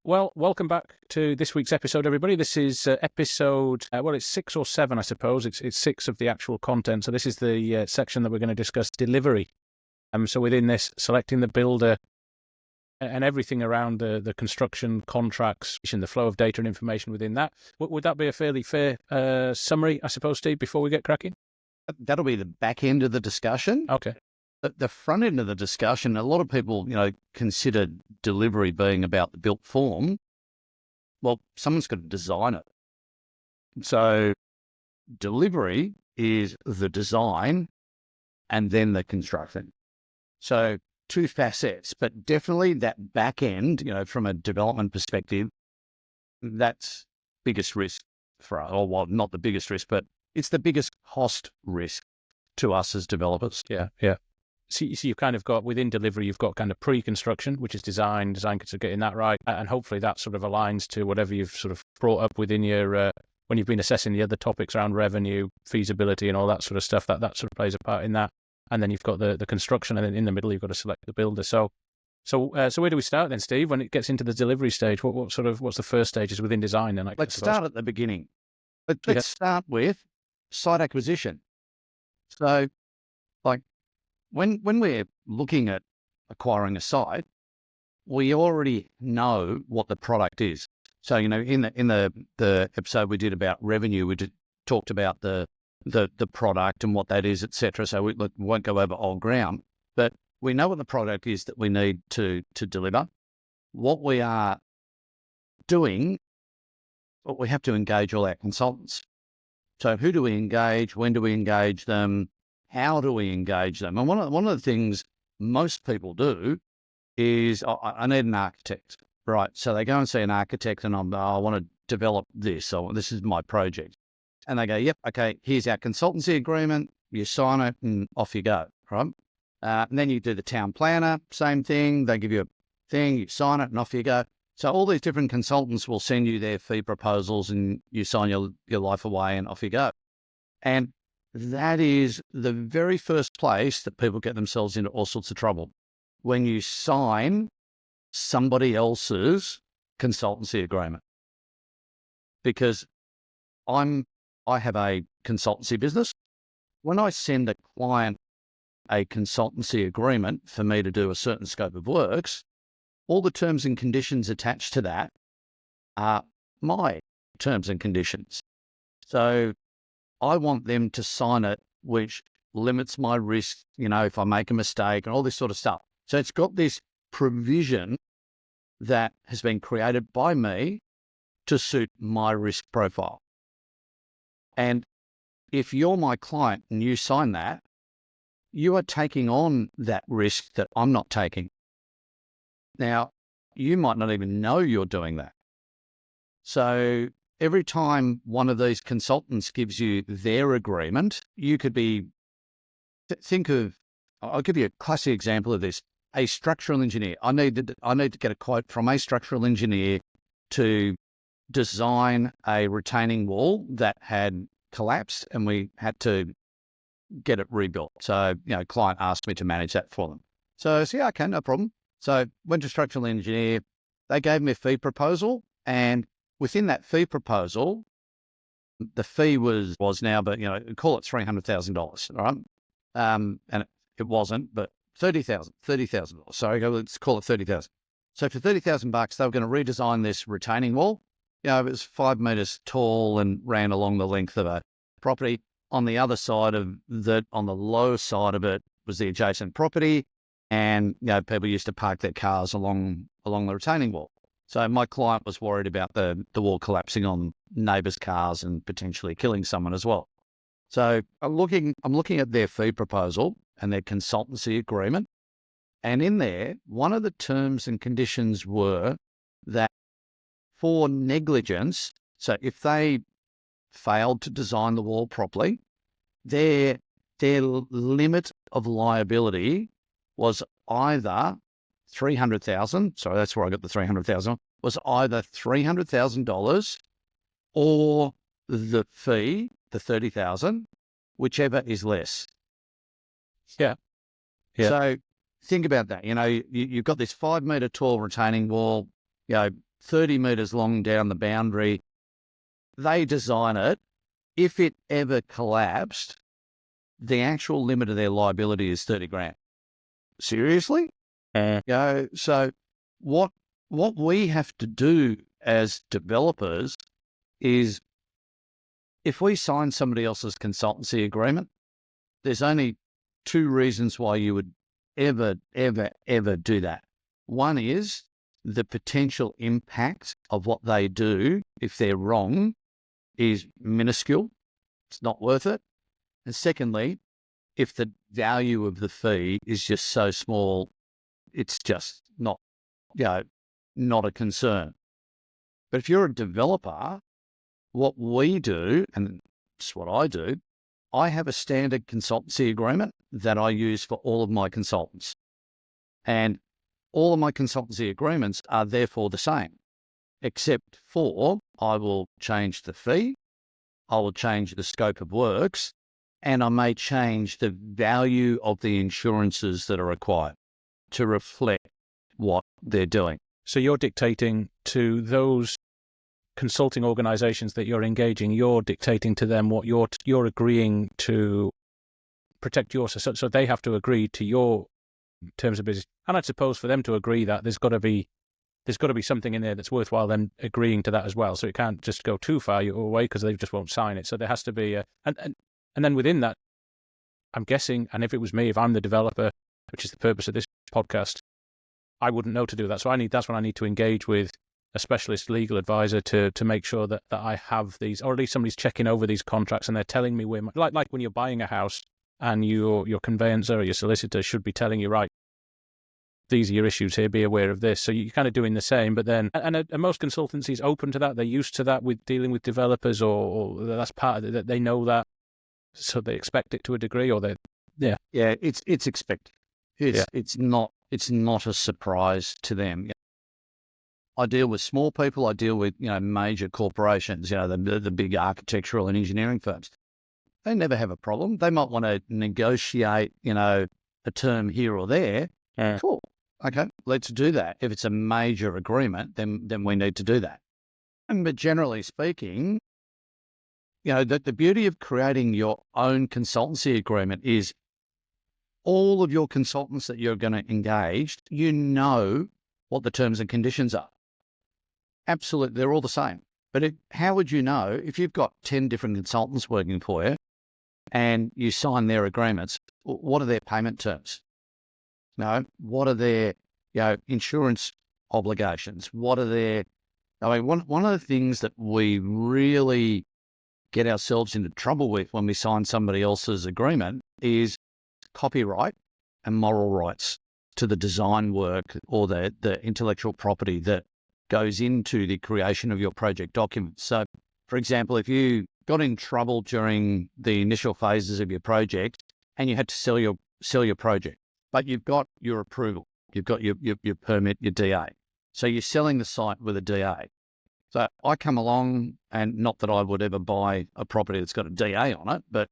Well, welcome back to this week's episode, everybody. This is episode, it's 6 or 7, I suppose. It's 6 of the actual content. So this is the section that we're going to discuss delivery. So within this, selecting the builder and everything around the construction contracts and the flow of data and information within that. Would that be a fairly fair summary, I suppose, Steve, before we get cracking? That'll be the back end of the discussion. Okay. The front end of the discussion, a lot of people, consider delivery being about the built form. Well, someone's got to design it. So delivery is the design and then the construction. So 2 facets, but definitely that back end, from a development perspective, that's biggest risk for us. Or, well, not the biggest risk, but it's the biggest cost risk to us as developers. Yeah. So you've kind of got, within delivery, you've got kind of pre-construction, which is design to getting that right. And hopefully that sort of aligns to whatever you've sort of brought up within your, when you've been assessing the other topics around revenue, feasibility and all that sort of stuff, that sort of plays a part in that. And then you've got the construction, and then in the middle, you've got to select the builder. So where do we start then, Steve, when it gets into the delivery stage? What's the first stages within design then? Let's start at the beginning. Let's start with site acquisition. So when we're looking at acquiring a site, we already know what the product is. So, in the episode we did about revenue, we talked about the product and what that is, etc. So we won't go over old ground, but we know what the product is that we need to deliver. What we are doing, but we have to engage all our consultants. So who do we engage? When do we engage them? How do we engage them? And one of the things most people do is, I need an architect, right? So they go and see an architect and I want to develop this. So this is my project. And they go, yep, okay, here's our consultancy agreement. You sign it and off you go, right? And then you do the town planner, same thing. They give you a thing, you sign it and off you go. So all these different consultants will send you their fee proposals and you sign your life away and off you go. And that is the very first place that people get themselves into all sorts of trouble. When you sign somebody else's consultancy agreement. Because I have a consultancy business. When I send a client a consultancy agreement for me to do a certain scope of works, all the terms and conditions attached to that are my terms and conditions. So I want them to sign it, which limits my risk, if I make a mistake and all this sort of stuff. So it's got this provision that has been created by me to suit my risk profile. And if you're my client and you sign that, you are taking on that risk that I'm not taking. Now, you might not even know you're doing that. So every time one of these consultants gives you their agreement, you could I'll give you a classic example of this. A structural engineer. I need to get a quote from a structural engineer to design a retaining wall that had collapsed and we had to get it rebuilt. So, client asked me to manage that for them. So I said, yeah, okay, no problem. So went to structural engineer. They gave me a fee proposal, and within that fee proposal, the fee was now, but call it $300,000, right? And it wasn't, but $30,000. Sorry, let's call it $30,000. So for $30,000, they were going to redesign this retaining wall. It was 5 meters tall and ran along the length of a property. On the other side of on the low side of it was the adjacent property, and people used to park their cars along the retaining wall. So my client was worried about the wall collapsing on neighbours' cars and potentially killing someone as well. So I'm looking at their fee proposal and their consultancy agreement, and in there, one of the terms and conditions were that for negligence, so if they failed to design the wall properly, their limit of liability was either $300,000. Sorry, that's where I got the $300,000. Was either $300,000 or the fee, the $30,000, whichever is less. Yeah. So think about that. You've got this 5 meter tall retaining wall. 30 metres long down the boundary. They design it. If it ever collapsed, the actual limit of their liability is 30 grand. Seriously? So what we have to do as developers is, if we sign somebody else's consultancy agreement, there's only two reasons why you would ever do that. One is the potential impact of what they do, if they're wrong, is minuscule. It's not worth it. And secondly, if the value of the fee is just so small, it's just not a concern. But if you're a developer, what we do, and it's what I do, I have a standard consultancy agreement that I use for all of my consultants. And all of my consultancy agreements are therefore the same, except for I will change the fee, I will change the scope of works, and I may change the value of the insurances that are required to reflect what they're doing. So you're dictating to those consulting organizations that you're engaging, you're dictating to them what you're agreeing to protect yours. So they have to agree to your terms of business. And I suppose for them to agree that there's got to be something in there that's worthwhile them agreeing to that as well. So it can't just go too far away because they just won't sign it. So there has to be and then within that, I'm guessing, and if it was me, if I'm the developer, which is the purpose of this podcast, I wouldn't know to do that. So that's when I need to engage with a specialist legal advisor to make sure that I have these, or at least somebody's checking over these contracts and they're telling me where like when you're buying a house and your conveyancer or your solicitor should be telling you, right, these are your issues here, be aware of this. So you're kind of doing the same, but then, and most consultancies open to that. They're used to that with dealing with developers, or that's part of it, that they know that. So they expect it to a degree, or it's expected. It's not a surprise to them. I deal with small people. I deal with major corporations. The big architectural and engineering firms. They never have a problem. They might want to negotiate a term here or there. Cool. Okay, let's do that. If it's a major agreement, then we need to do that. But generally speaking, the beauty of creating your own consultancy agreement is all of your consultants that you're going to engage, what the terms and conditions are. Absolutely, they're all the same. But how would you know if you've got 10 different consultants working for you and you sign their agreements? What are their payment terms? What are their insurance obligations? What are their? One of the things that we really get ourselves into trouble with when we sign somebody else's agreement is copyright and moral rights to the design work or the intellectual property that goes into the creation of your project documents. So, for example, if you got in trouble during the initial phases of your project and you had to sell your project, but you've got your approval, you've got your permit, your DA. So you're selling the site with a DA. So I come along, and not that I would ever buy a property that's got a DA on it, but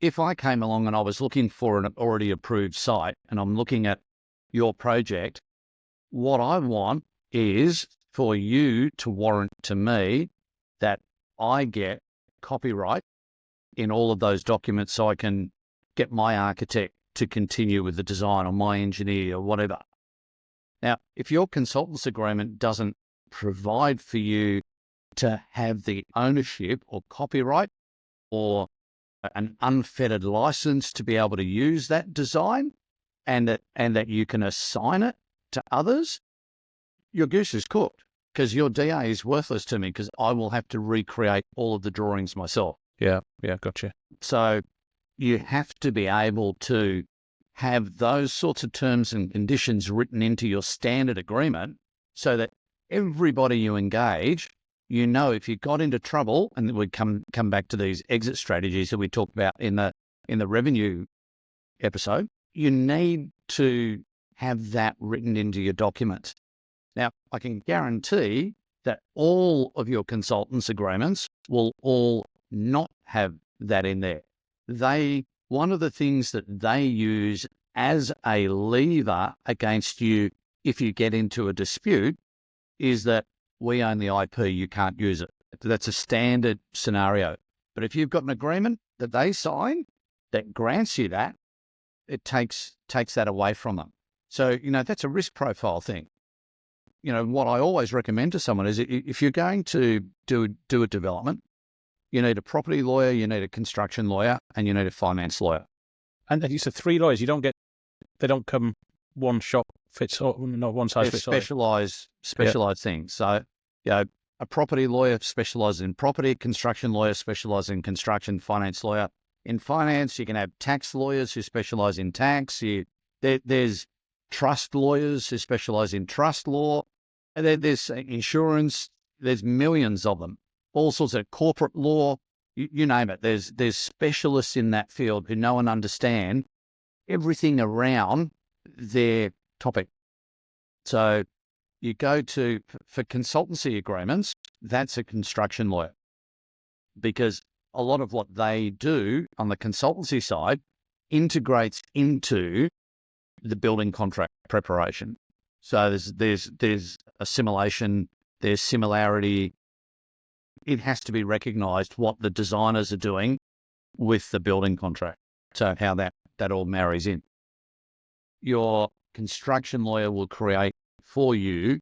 if I came along and I was looking for an already approved site and I'm looking at your project, what I want is for you to warrant to me that I get copyright in all of those documents so I can get my architect to continue with the design, or my engineer, or whatever. Now, if your consultant's agreement doesn't provide for you to have the ownership or copyright or an unfettered license to be able to use that design, and that you can assign it to others, your goose is cooked, because your DA is worthless to me, because I will have to recreate all of the drawings myself. Yeah, gotcha. So you have to be able to have those sorts of terms and conditions written into your standard agreement so that everybody you engage, if you got into trouble, and we come back to these exit strategies that we talked about in the revenue episode, you need to have that written into your documents. Now, I can guarantee that all of your consultants' agreements will all not have that in there. One of the things that they use as a lever against you if you get into a dispute is that we own the IP, you can't use it. That's a standard scenario. But if you've got an agreement that they sign that grants you that, it takes that away from them. So, that's a risk profile thing. What I always recommend to someone is if you're going to do a development, you need a property lawyer, you need a construction lawyer, and you need a finance lawyer. And you said 3 lawyers. They don't come one shop fits all, not one size fits all. Specialized things. So, a property lawyer specializes in property, construction lawyer specializes in construction, finance lawyer. In finance, you can have tax lawyers who specialize in tax. There's trust lawyers who specialize in trust law. And there's insurance. There's millions of them. All sorts of corporate law. You name it. There's specialists in that field who know and understand everything around their topic. So you go for consultancy agreements, that's a construction lawyer, because a lot of what they do on the consultancy side integrates into the building contract preparation. So there's assimilation, there's similarity. It has to be recognised what the designers are doing with the building contract. So how that all marries in. Your construction lawyer will create for you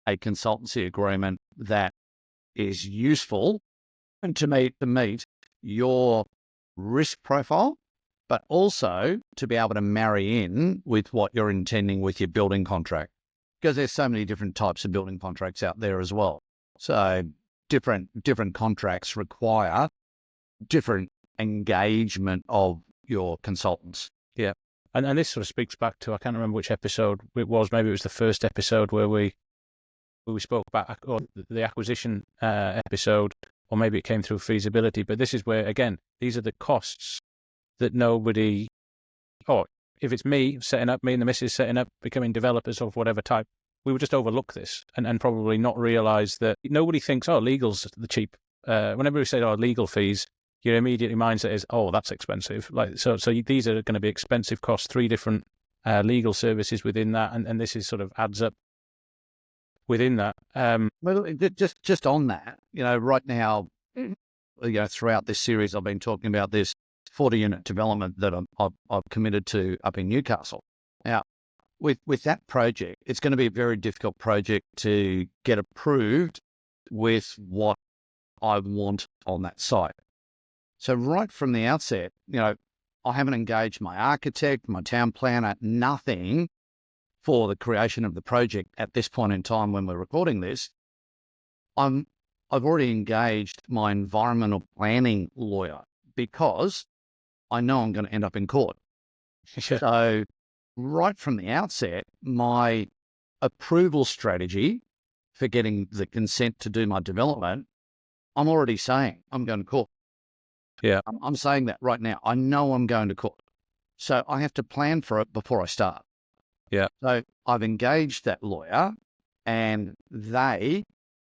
a consultancy agreement that is useful and to meet your risk profile, but also to be able to marry in with what you're intending with your building contract, because there's so many different types of building contracts out there as well. So different contracts require different engagement of your consultants. Yeah. And this sort of speaks back to, I can't remember which episode it was, maybe it was the first episode where we spoke about, or the acquisition episode, or maybe it came through feasibility. But this is where, again, these are the costs that nobody, or if it's me and the missus setting up, becoming developers of whatever type, we would just overlook this and probably not realise that nobody thinks, legal's the cheap. Whenever we say, legal fees, your immediate mindset is, that's expensive. So these are going to be expensive costs, 3 different legal services within that, and this is sort of adds up within that. Well, just on that, right now, throughout this series, I've been talking about this 40-unit development that I've committed to up in Newcastle. Now, with that project, it's going to be a very difficult project to get approved with what I want on that site. So right from the outset, I haven't engaged my architect, my town planner, nothing for the creation of the project at this point in time when we're recording this. I've already engaged my environmental planning lawyer because I know I'm going to end up in court. Sure. So right from the outset, my approval strategy for getting the consent to do my development, I'm already saying I'm going to court. Yeah. I'm saying that right now. I know I'm going to court. So I have to plan for it before I start. Yeah. So I've engaged that lawyer and they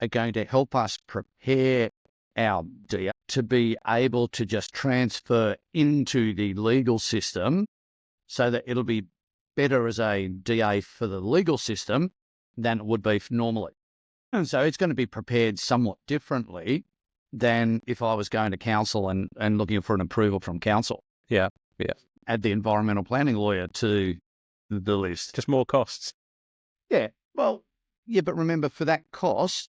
are going to help us prepare our DA to be able to just transfer into the legal system so that it'll be better as a DA for the legal system than it would be normally. And so it's going to be prepared somewhat differently than if I was going to council and looking for an approval from council. Yeah. Yeah. Add the environmental planning lawyer to the list. Just more costs. Yeah. Well, yeah, but remember, for that cost,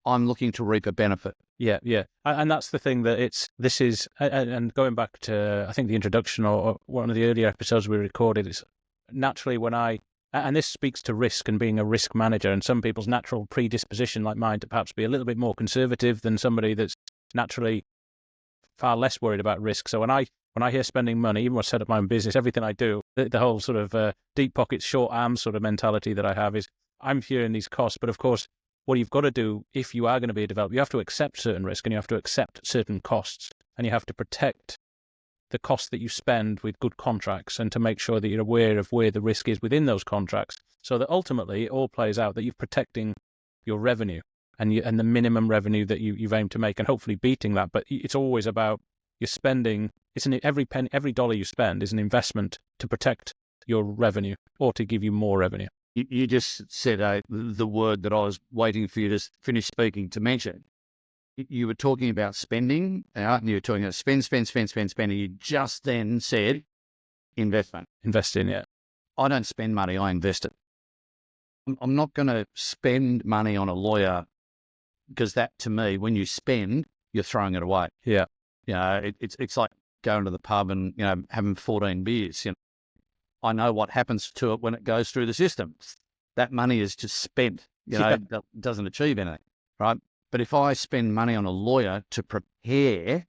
I'm looking to reap a benefit. Yeah, yeah. And that's the thing that this is, and going back to, I think, the introduction or one of the earlier episodes we recorded, it's naturally and this speaks to risk and being a risk manager, and some people's natural predisposition, like mine, to perhaps be a little bit more conservative than somebody that's naturally far less worried about risk. So when I hear spending money, even when I set up my own business, everything I do, the whole sort of deep pockets, short arms sort of mentality that I have is I'm hearing these costs. But of course, what you've got to do if you are going to be a developer, you have to accept certain risk and you have to accept certain costs, and you have to protect the cost that you spend with good contracts and to make sure that you're aware of where the risk is within those contracts, so that ultimately it all plays out that you're protecting your revenue and the minimum revenue that you've aimed to make, and hopefully beating that. But it's always about you're spending. Every dollar you spend is an investment to protect your revenue or to give you more revenue. You just said the word that I was waiting for you to finish speaking to mention. You were talking about spending, and you were talking about spending. You just then said investment. Invest in, yeah. I don't spend money, I invest it. I'm not going to spend money on a lawyer, because that, to me, when you spend, you're throwing it away. Yeah. It's like going to the pub and, having 14 beers. I know what happens to it when it goes through the system. That money is just spent, it doesn't achieve anything, right? But if I spend money on a lawyer to prepare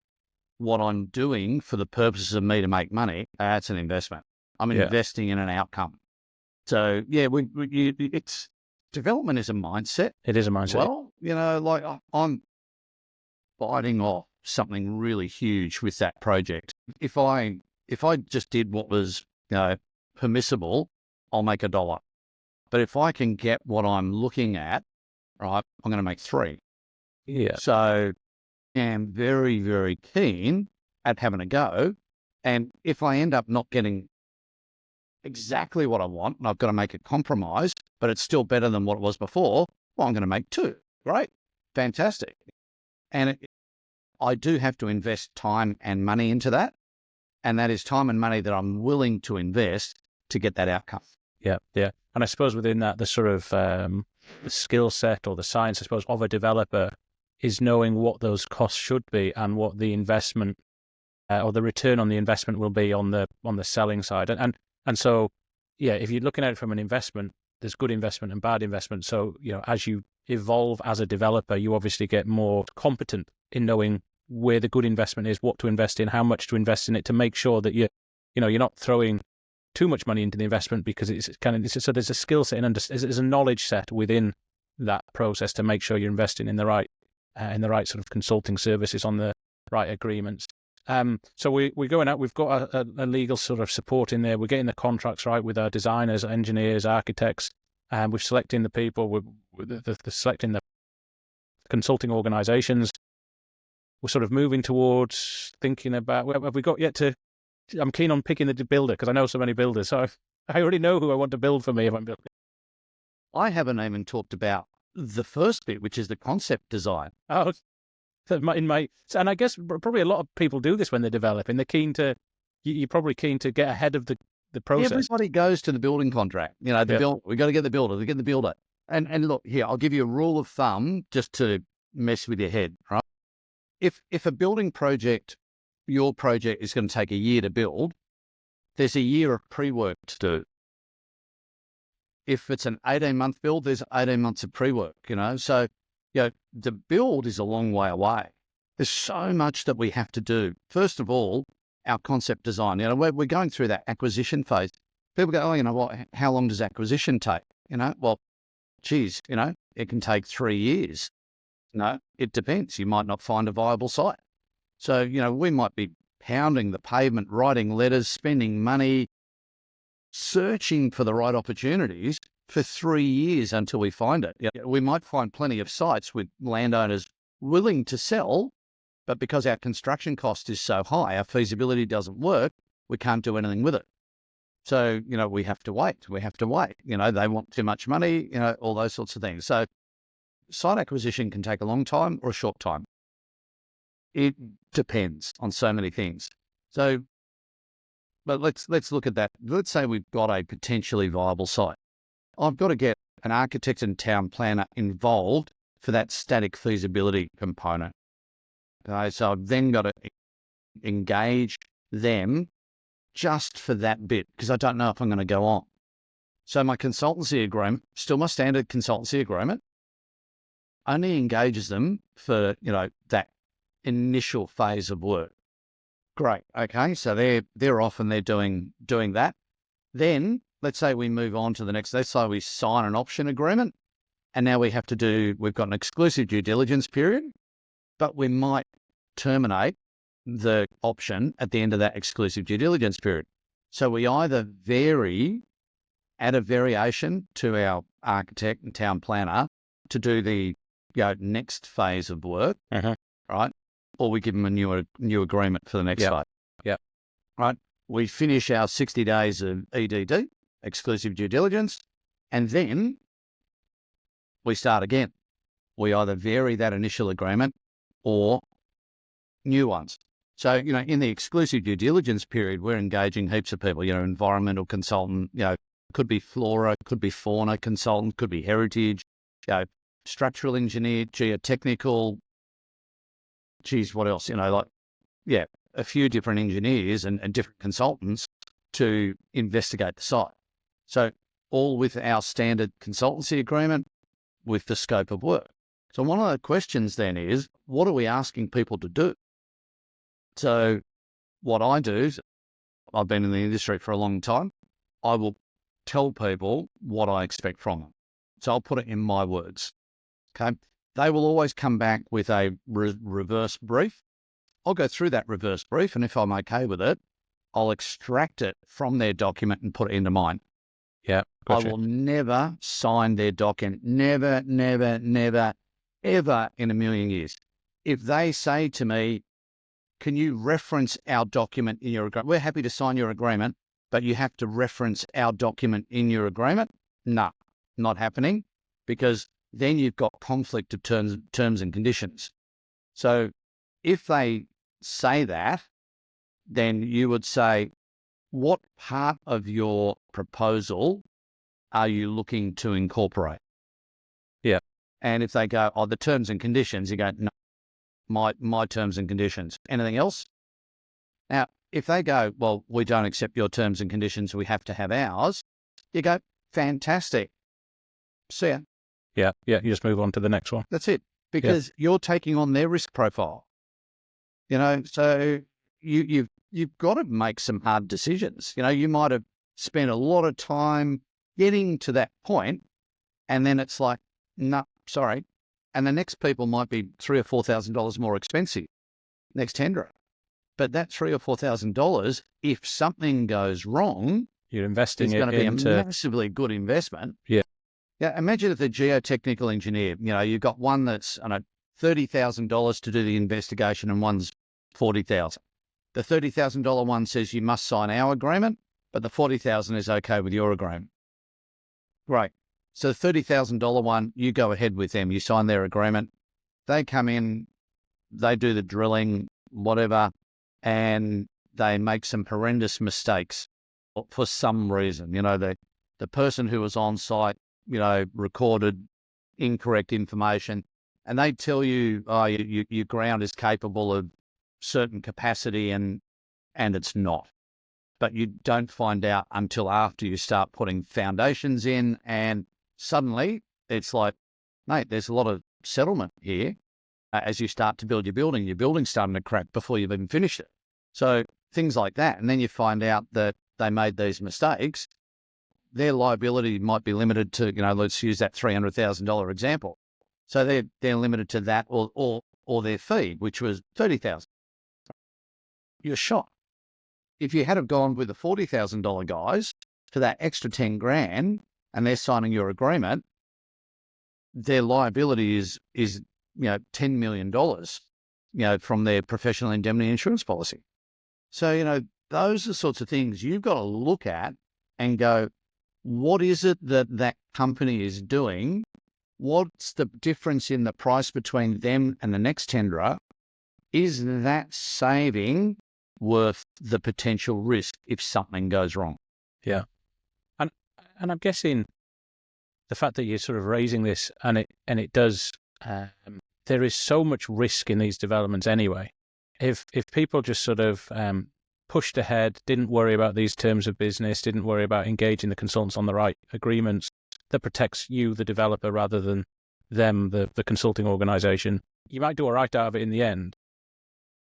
what I'm doing for the purposes of me to make money, that's an investment. I'm investing in an outcome. So, it's development is a mindset. It is a mindset. Well, I'm biting off something really huge with that project. If I just did what was, permissible, I'll make $1. But if I can get what I'm looking at, right, I'm going to make $3. Yeah. So I'm very, very keen at having a go. And if I end up not getting exactly what I want, and I've got to make a compromise, but it's still better than what it was before, well, I'm going to make $2. Great. Fantastic. And I do have to invest time and money into that. And that is time and money that I'm willing to invest to get that outcome. Yeah, yeah. And I suppose within that, the sort of the skill set or the science, I suppose, of a developer is knowing what those costs should be and what the investment or the return on the investment will be on the selling side. And so, yeah, if you're looking at it from an investment, there's good investment and bad investment. So, as you evolve as a developer, you obviously get more competent in knowing where the good investment is, what to invest in, how much to invest in it, to make sure that you're not throwing too much money into the investment, because so there's a skill set and there's a knowledge set within that process to make sure you're investing in the right sort of consulting services on the right agreements. So we're going out. We've got a legal sort of support in there. We're getting the contracts right with our designers, engineers, architects, and we're selecting the people. We're selecting the consulting organisations. We're sort of moving towards thinking about, have we got yet to? I'm keen on picking the builder, because I know so many builders. So I already know who I want to build for me if I'm building. I haven't even talked about the first bit, which is the concept design. Oh, and I guess probably a lot of people do this when they're developing. They're keen to, you're probably keen to get ahead of the process. Everybody goes to the building contract. We got to get the builder. We get the builder. And look, here, I'll give you a rule of thumb just to mess with your head, right? If a building project, your project is going to take a year to build, there's a year of pre-work to do. If it's an 18-month build, there's 18 months of pre-work, So, the build is a long way away. There's so much that we have to do. First of all, our concept design. We're going through that acquisition phase. People go, what? How long does acquisition take? Well, geez, it can take 3 years. No, it depends. You might not find a viable site. So, we might be pounding the pavement, writing letters, spending money, searching for the right opportunities for 3 years until we find it. We might find plenty of sites with landowners willing to sell, but because our construction cost is so high, our feasibility doesn't work, we can't do anything with it. So, we have to wait. They want too much money, all those sorts of things. So site acquisition can take a long time or a short time. It depends on so many things. So, but let's look at that. Let's say we've got a potentially viable site. I've got to get an architect and town planner involved for that static feasibility component. Okay, so I've then got to engage them just for that bit, because I don't know if I'm going to go on. So my consultancy agreement, still my standard consultancy agreement, only engages them for, that initial phase of work. Great. Okay. So they're off and they're doing that. Then let's say we move on to the next, let's say we sign an option agreement, and now we've got an exclusive due diligence period, but we might terminate the option at the end of that exclusive due diligence period. So we either add a variation to our architect and town planner to do the next phase of work, right? Or we give them a new agreement for the next phase. Yeah. Right. We finish our 60 days of EDD, exclusive due diligence. And then we start again. We either vary that initial agreement or new ones. So, in the exclusive due diligence period, we're engaging heaps of people, environmental consultant, could be flora, could be fauna consultant, could be heritage, structural engineer, geotechnical, what else? A few different engineers and different consultants to investigate the site. So all with our standard consultancy agreement with the scope of work. So one of the questions then is, what are we asking people to do? So what I do is, I've been in the industry for a long time. I will tell people what I expect from them. So I'll put it in my words. Okay. They will always come back with a reverse brief. I'll go through that reverse brief, and if I'm okay with it, I'll extract it from their document and put it into mine. Yeah, gotcha. I will never sign their document. Never, never, never, ever in a million years. If they say to me, can you reference our document in your agreement? We're happy to sign your agreement, but you have to reference our document in your agreement. No, not happening, because then you've got conflict of terms and conditions. So if they say that, then you would say, what part of your proposal are you looking to incorporate? Yeah. And if they go, the terms and conditions, you go, no, my terms and conditions. Anything else? Now, if they go, well, we don't accept your terms and conditions, we have to have ours, you go, fantastic. See ya. Yeah, you just move on to the next one. That's it. Because you're taking on their risk profile. So you've got to make some hard decisions. You might have spent a lot of time getting to that point, and then it's like, no, sorry. And the next people might be $3,000 or $4,000 more expensive, next tenderer. But that $3,000 or $4,000, if something goes wrong, you're investing it's going to be into a massively good investment. Yeah. Yeah. Imagine if the geotechnical engineer, you've got one that's $30,000 to do the investigation and one's $40,000. The $30,000 one says you must sign our agreement, but the $40,000 is okay with your agreement. Great. So the $30,000 one, you go ahead with them. You sign their agreement. They come in, they do the drilling, whatever, and they make some horrendous mistakes for some reason. The person who was on site, recorded incorrect information, and they tell you, your ground is capable of certain capacity, and it's not. But you don't find out until after you start putting foundations in, and suddenly it's like, mate, there's a lot of settlement here. As you start to build your building's starting to crack before you've even finished it. So things like that. And then you find out that they made these mistakes. Their liability might be limited to, let's use that $300,000 example. So they're limited to that or their fee, which was $30,000. You're shot. If you had have gone with the $40,000 guys for that extra 10 grand and they're signing your agreement, their liability is $10 million, from their professional indemnity insurance policy. So, those are the sorts of things you've got to look at and go, what is it that company is doing? What's the difference in the price between them and the next tenderer? Is that saving worth the potential risk if something goes wrong? Yeah. And I'm guessing the fact that you're sort of raising this and it does, there is so much risk in these developments anyway. If people just sort of pushed ahead, didn't worry about these terms of business, didn't worry about engaging the consultants on the right agreements that protects you, the developer, rather than them, the consulting organization, you might do all right out of it in the end,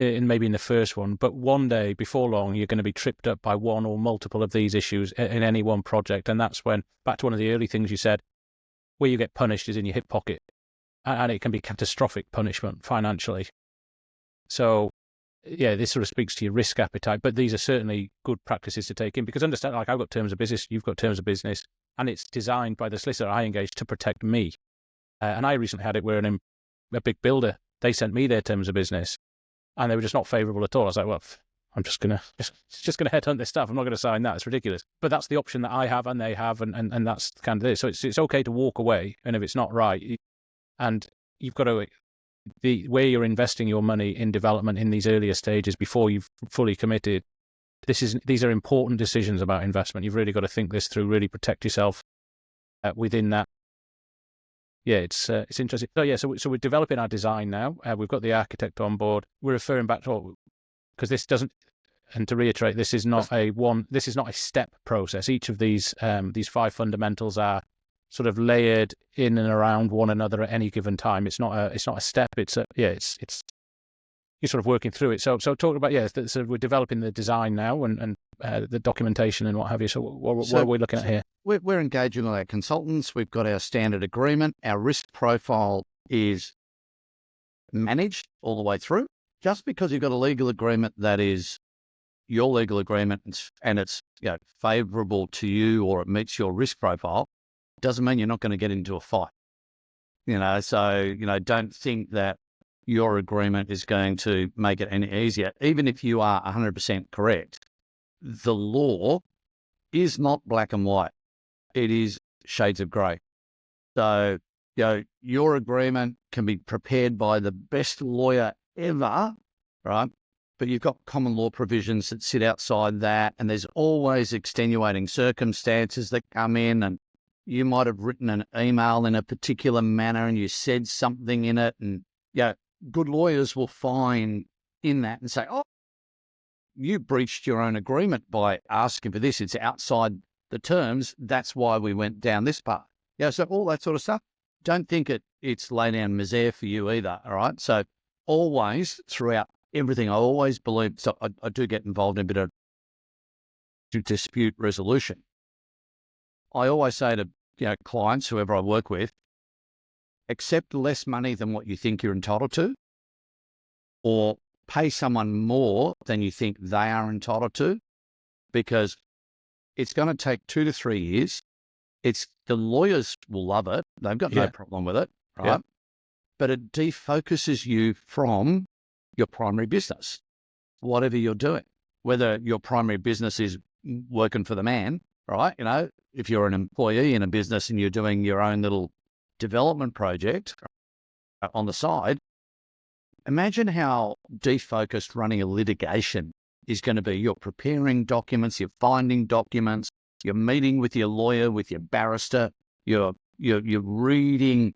maybe in the first one, but one day before long, you're going to be tripped up by one or multiple of these issues in any one project. And that's when, back to one of the early things you said, where you get punished is in your hip pocket. And it can be catastrophic punishment financially. So, yeah, this sort of speaks to your risk appetite, but these are certainly good practices to take in, because understand, like, I've got terms of business, you've got terms of business, and it's designed by the solicitor I engaged to protect me. And I recently had it where a big builder, they sent me their terms of business, and they were just not favourable at all. I was like, well, I'm just gonna headhunt this stuff. I'm not gonna sign that. It's ridiculous. But that's the option that I have and they have, and that's kind of it. So it's okay to walk away, and if it's not right, and you've got to where you're investing your money in development in these earlier stages before you've fully committed. These are important decisions about investment. You've really got to think this through, really protect yourself within that. Yeah, it's interesting. So yeah, so we're developing our design now. We've got the architect on board. We're referring back to, because this doesn't, and to reiterate, this is not a step process. Each of these 5 fundamentals are sort of layered in and around one another at any given time. It's not a step. It's you're sort of working through it. So talking about, so we're developing the design now and the documentation and what have you. So what are we looking at here? We're engaging with our consultants. We've got our standard agreement. Our risk profile is managed all the way through. Just because you've got a legal agreement that is your legal agreement and it's favourable to you or it meets your risk profile, doesn't mean you're not going to get into a fight. So don't think that your agreement is going to make it any easier. Even if you are 100% correct, the law is not black and white. It is shades of grey. So, your agreement can be prepared by the best lawyer ever, right? But you've got common law provisions that sit outside that, and there's always extenuating circumstances that come in, and you might have written an email in a particular manner and you said something in it, and good lawyers will find in that and say, oh, you breached your own agreement by asking for this. It's outside the terms. That's why we went down this path. So all that sort of stuff. Don't think it's lay down misere for you either, all right? So always, throughout everything, I always believe, so I do get involved in a bit of dispute resolution. I always say to clients, whoever I work with, accept less money than what you think you're entitled to, or pay someone more than you think they are entitled to, because it's going to take 2 to 3 years. The lawyers will love it. They've got no problem with it, right? Yeah. But it defocuses you from your primary business, whatever you're doing, whether your primary business is working for the man, right? If you're an employee in a business and you're doing your own little development project on the side, imagine how defocused running a litigation is going to be. You're preparing documents, you're finding documents, you're meeting with your lawyer, with your barrister, you're reading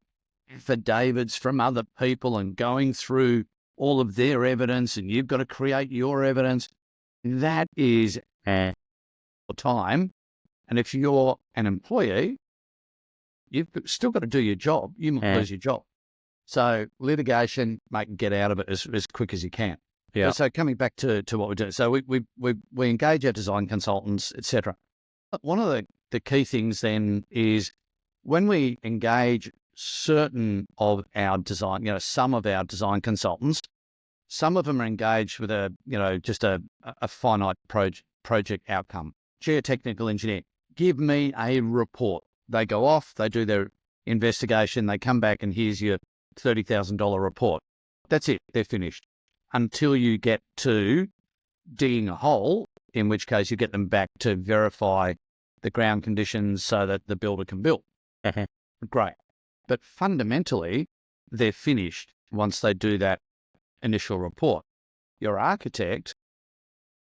affidavits from other people and going through all of their evidence, and you've got to create your evidence. That is time. And if you're an employee, you've still got to do your job. You might lose your job. So litigation, get out of it as quick as you can. Yeah. So coming back to what we're doing. So we engage our design consultants, etc. One of the key things then is when we engage certain of our design, some of our design consultants, some of them are engaged with just a finite project outcome. Geotechnical engineer, give me a report. They go off, they do their investigation, they come back and here's your $30,000 report. That's it, they're finished. Until you get to digging a hole, in which case you get them back to verify the ground conditions so that the builder can build. Great. But fundamentally, they're finished once they do that initial report. Your architect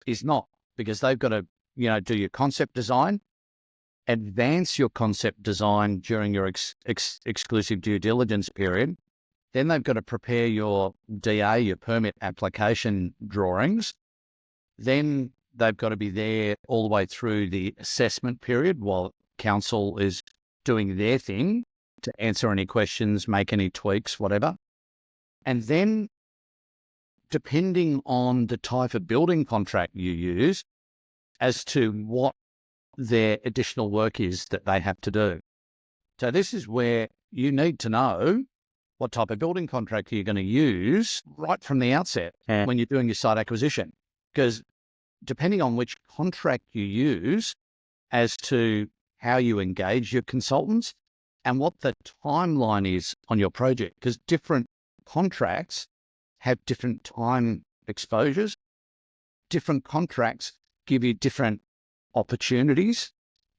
is not, because they've got to, do your concept design, advance your concept design during your exclusive due diligence period. Then they've got to prepare your DA, your permit application drawings. Then they've got to be there all the way through the assessment period while council is doing their thing to answer any questions, make any tweaks, whatever. And then, depending on the type of building contract you use, as to what their additional work is that they have to do. So this is where you need to know what type of building contract you're going to use right from the outset when you're doing your site acquisition. Because depending on which contract you use as to how you engage your consultants and what the timeline is on your project, because different contracts have different time exposures, different contracts give you different opportunities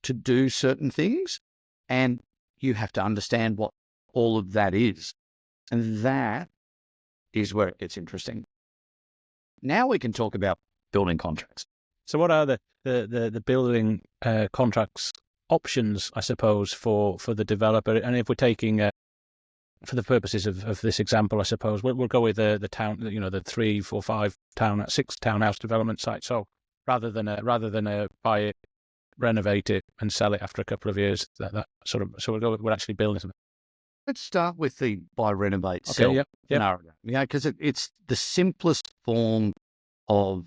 to do certain things, and you have to understand what all of that is. And that is where it gets interesting. Now we can talk about building contracts. So what are the building contracts options, I suppose, for the developer? And if we're taking, for the purposes of this example, I suppose, we'll go with the town, the 3, 4, 5 6 townhouse development site. So rather than buy it, renovate it, and sell it after a couple of years, that sort of, so we're actually building something. Let's start with the buy, renovate, sell scenario. Because it's the simplest form of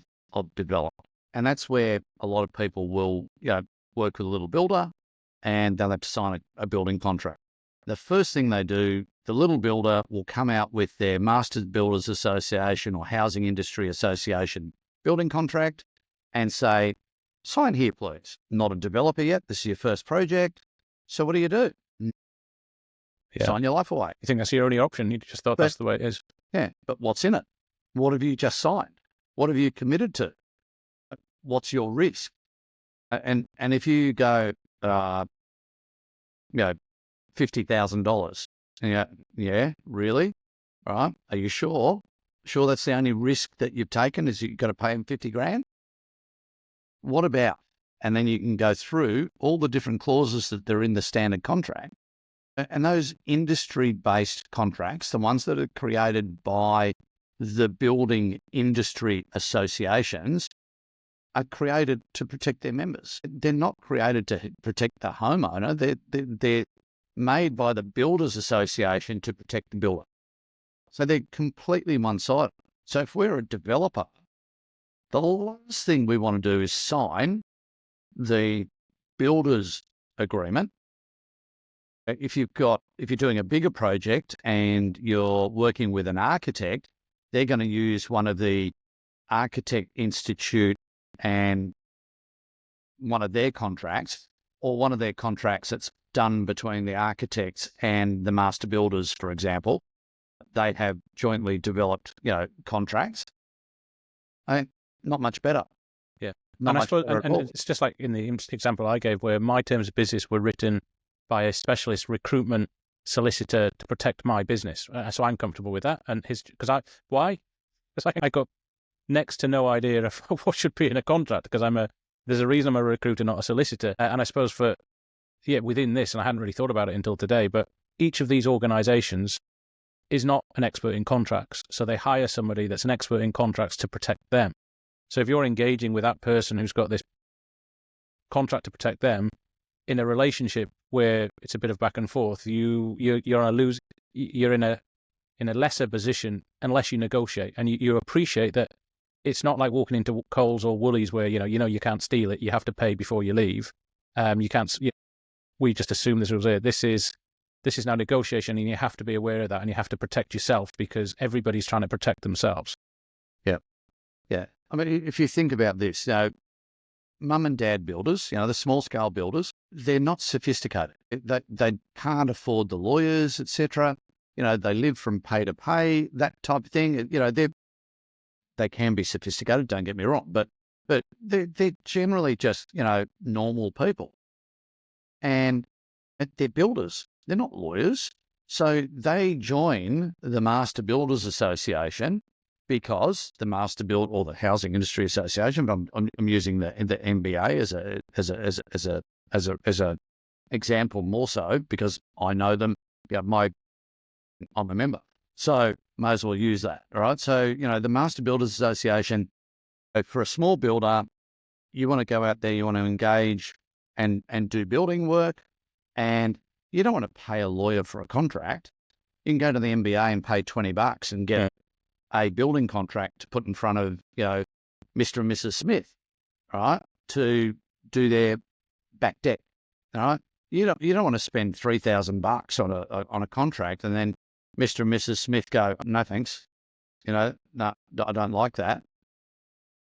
development. And that's where a lot of people will work with a little builder, and they'll have to sign a building contract. The first thing they do, the little builder will come out with their Masters Builders Association or Housing Industry Association building contract and say, sign here, please. Not a developer yet. This is your first project. So what do? Sign your life away. You think that's your only option? You just thought that's the way it is. Yeah, but what's in it? What have you just signed? What have you committed to? What's your risk? And if you go, $50,000, yeah, really? All right. Are you sure? Sure, that's the only risk that you've taken is you've got to pay him $50,000? What about? And then you can go through all the different clauses that are in the standard contract. And those industry-based contracts, the ones that are created by the building industry associations, are created to protect their members. They're not created to protect the homeowner. They're made by the Builders Association to protect the builder. So they're completely one-sided. So if we're a developer, the last thing we want to do is sign the builder's agreement. If you're doing a bigger project and you're working with an architect, they're going to use one of the Architect Institute and one of their contracts, or one of their contracts that's done between the architects and the master builders, for example. They have jointly developed, contracts. Not much better. Yeah. And I suppose, and it's just like in the example I gave, where my terms of business were written by a specialist recruitment solicitor to protect my business. So I'm comfortable with that. And why? Because I got next to no idea of what should be in a contract, because there's a reason I'm a recruiter, not a solicitor. And I suppose within this, and I hadn't really thought about it until today, but each of these organizations is not an expert in contracts. So they hire somebody that's an expert in contracts to protect them. So if you're engaging with that person who's got this contract to protect them in a relationship where it's a bit of back and forth, you're in a lesser position unless you negotiate, and you appreciate that it's not like walking into Coles or Woolies where you can't steal it. You have to pay before you leave. You can't. We just assume this was it. This is now negotiation, and you have to be aware of that, and you have to protect yourself because everybody's trying to protect themselves. Yeah. I mean, if you think about this, mum and dad builders, the small scale builders, they're not sophisticated. They can't afford the lawyers, etc. They live from pay to pay, that type of thing. They can be sophisticated, don't get me wrong, but they're generally just, normal people. And they're builders. They're not lawyers. So they join the Master Builders Association because the Master Build or the Housing Industry Association, but I'm using the MBA as a example more so because I know them. I'm a member, so may as well use that. All right. So the Master Builders Association, for a small builder, you want to go out there, you want to engage and do building work, and you don't want to pay a lawyer for a contract. You can go to the MBA and pay $20 and get a building contract to put in front of, Mr. and Mrs. Smith, right, to do their back deck. All right. You don't want to spend $3,000 on a contract and then Mr. and Mrs. Smith go, no, thanks. No, I don't like that.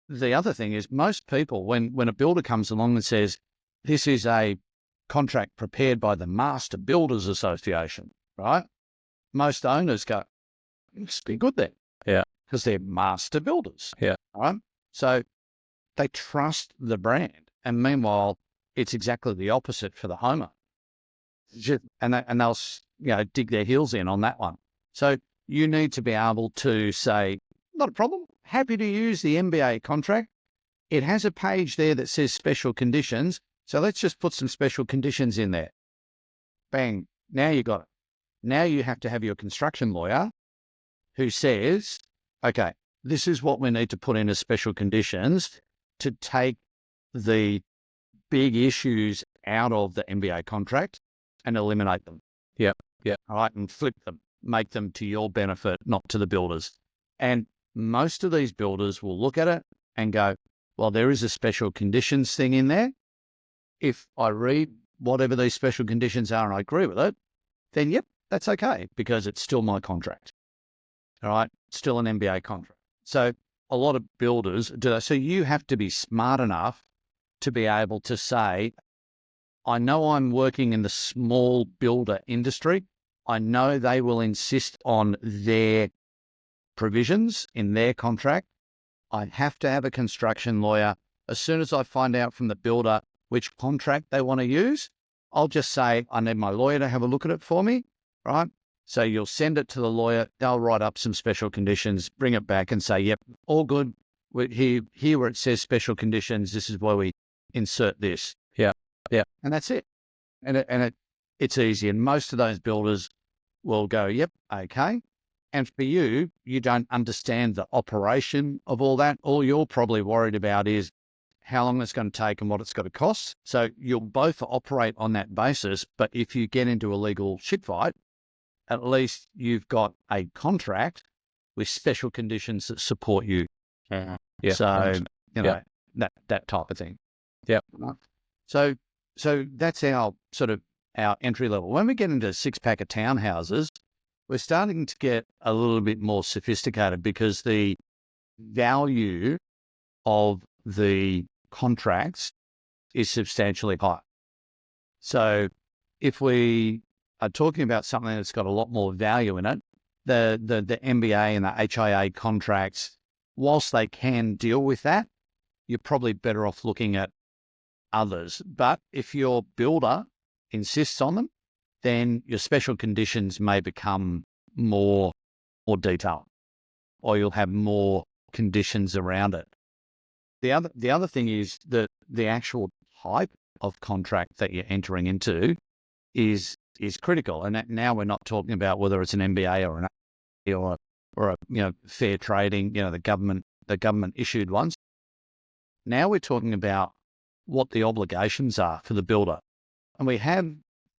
The other thing is most people, when a builder comes along and says, this is a contract prepared by the Master Builders Association, right? Most owners go, it must be good then. Yeah. Because they're master builders. Yeah. All right. So they trust the brand. And meanwhile, it's exactly the opposite for the homeowner. And they'll, dig their heels in on that one. So you need to be able to say, not a problem, happy to use the MBA contract. It has a page there that says special conditions. So let's just put some special conditions in there. Bang. Now you got it. Now you have to have your construction lawyer who says, okay, this is what we need to put in as special conditions to take the big issues out of the MBA contract and eliminate them. Yeah. All right. And flip them, make them to your benefit, not to the builders. And most of these builders will look at it and go, well, there is a special conditions thing in there. If I read whatever these special conditions are and I agree with it, then yep, that's okay because it's still my contract. All right. Still an MBA contract. So a lot of builders do that. So you have to be smart enough to be able to say, I know I'm working in the small builder industry. I know they will insist on their provisions in their contract. I have to have a construction lawyer. As soon as I find out from the builder which contract they want to use, I'll just say, I need my lawyer to have a look at it for me, right? So you'll send it to the lawyer. They'll write up some special conditions, bring it back and say, yep, all good. Here where it says special conditions, this is where we insert this. Yeah. And that's it. And it's easy. And most of those builders will go, yep, okay. And for you, you don't understand the operation of all that. All you're probably worried about is how long it's going to take and what it's going to cost. So you'll both operate on that basis. But if you get into a legal shit fight, at least you've got a contract with special conditions that support you. Yeah. So, that type of thing. Yeah. So that's our entry level. When we get into 6-pack of townhouses, we're starting to get a little bit more sophisticated because the value of the contracts is substantially higher. So if we are talking about something that's got a lot more value in it, the MBA and the HIA contracts, whilst they can deal with that, you're probably better off looking at others. But if your builder insists on them, then your special conditions may become more detailed, or you'll have more conditions around it. The other thing is that the actual type of contract that you're entering into is critical. And that now we're not talking about whether it's an MBA or an A or a fair trading, the government issued ones. Now we're talking about what the obligations are for the builder. And we have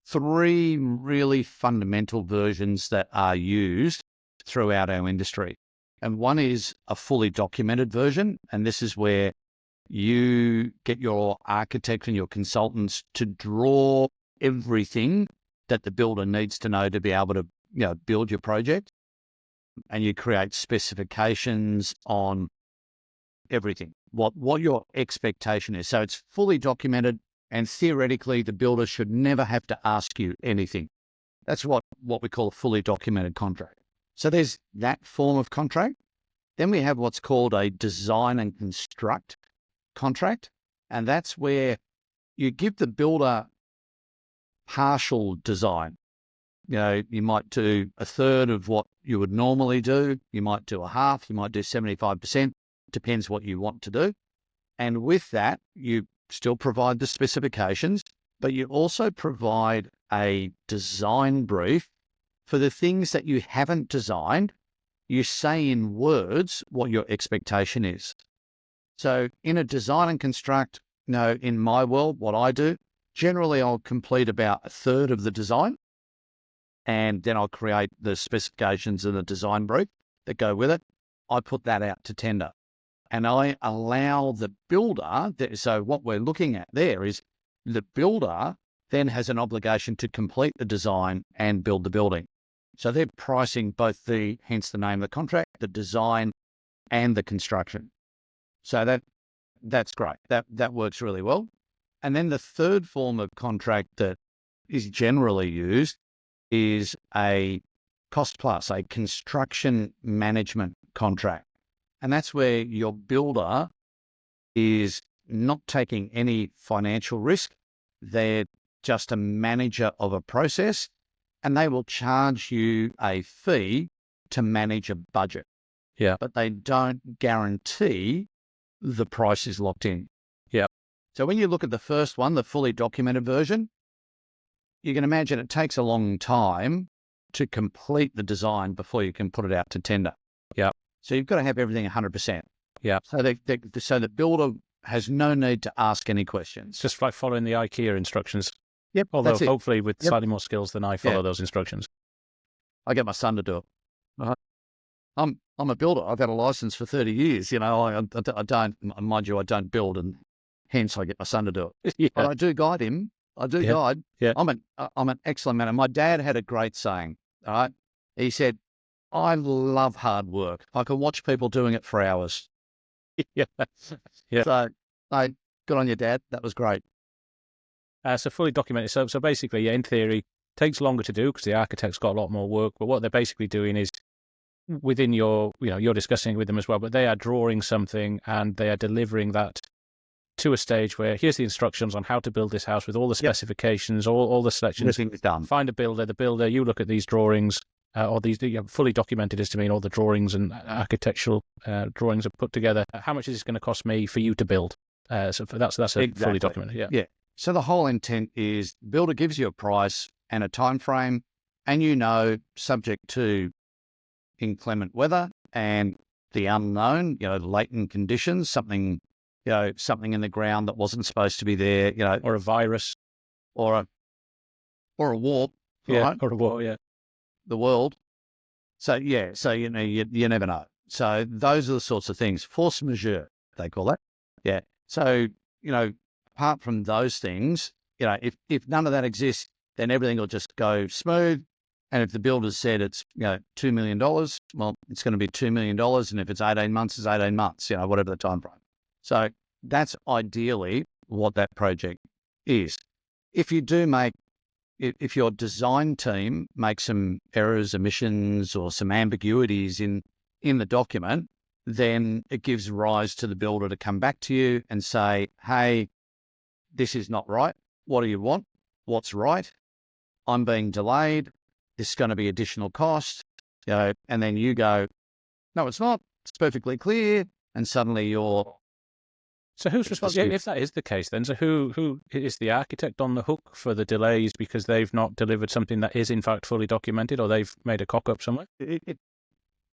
3 really fundamental versions that are used throughout our industry. And one is a fully documented version. And this is where you get your architect and your consultants to draw everything that the builder needs to know to be able to build your project. And you create specifications on everything, what your expectation is. So it's fully documented, and theoretically the builder should never have to ask you anything. That's what we call a fully documented contract. So there's that form of contract. Then we have what's called a design and construct contract, and that's where you give the builder partial design. You might do a third of what you would normally do. You might do a half. You might do 75%. Depends what you want to do. And with that, you still provide the specifications, but you also provide a design brief for the things that you haven't designed. You say in words what your expectation is. So in a design and construct, in my world, what I do, generally I'll complete about a third of the design, and then I'll create the specifications and the design brief that go with it. I put that out to tender. And I allow the builder, so what we're looking at there is the builder then has an obligation to complete the design and build the building. So they're pricing both hence the name of the contract, the design and the construction. So that's great. That works really well. And then the third form of contract that is generally used is a cost plus, a construction management contract. And that's where your builder is not taking any financial risk. They're just a manager of a process, and they will charge you a fee to manage a budget. Yeah. But they don't guarantee the price is locked in. Yeah. So when you look at the first one, the fully documented version, you can imagine it takes a long time to complete the design before you can put it out to tender. Yeah. So you've got to have everything 100%. Yeah. So the builder has no need to ask any questions. It's just like following the IKEA instructions. Yep. Although that's it. hopefully with slightly more skills than I follow those instructions. I get my son to do it. I'm a builder. I've had a license for 30 years. I don't, mind you, I don't build, and hence I get my son to do it. Yeah. But I do guide him. I do guide. Yeah. I'm an excellent man. And my dad had a great saying. All right. He said, I love hard work. I can watch people doing it for hours. Yeah. Yeah. So, good on your dad. That was great. So fully documented. So basically, in theory, takes longer to do because the architect's got a lot more work. But what they're basically doing is within your, you're discussing it with them as well, but they are drawing something and they are delivering that to a stage where here's the instructions on how to build this house with all the specifications, all the selections. Everything is done. Find a builder. The builder, you look at these drawings, or these fully documented is to mean all the drawings and architectural drawings are put together. How much is this going to cost me for you to build? So that's fully documented. Yeah. Yeah. So the whole intent is the builder gives you a price and a time frame, and subject to inclement weather and the unknown, latent conditions, something in the ground that wasn't supposed to be there, or a virus, or a war, right? Or a war, yeah. The world. So you never know. So those are the sorts of things. Force majeure, they call it. Yeah. So apart from those things, if none of that exists, then everything will just go smooth. And if the builder said it's $2 million, well, it's going to be $2 million. And if it's 18 months, it's 18 months. Whatever the time frame. So that's ideally what that project is. If your design team makes some errors, omissions, or some ambiguities in the document, then it gives rise to the builder to come back to you and say, hey, this is not right. What do you want? What's right? I'm being delayed. This is going to be additional cost. And then you go, no, it's not. It's perfectly clear. And suddenly you're... So who's responsible? If that is the case, then, so who is the architect on the hook for the delays because they've not delivered something that is in fact fully documented, or they've made a cock up somewhere?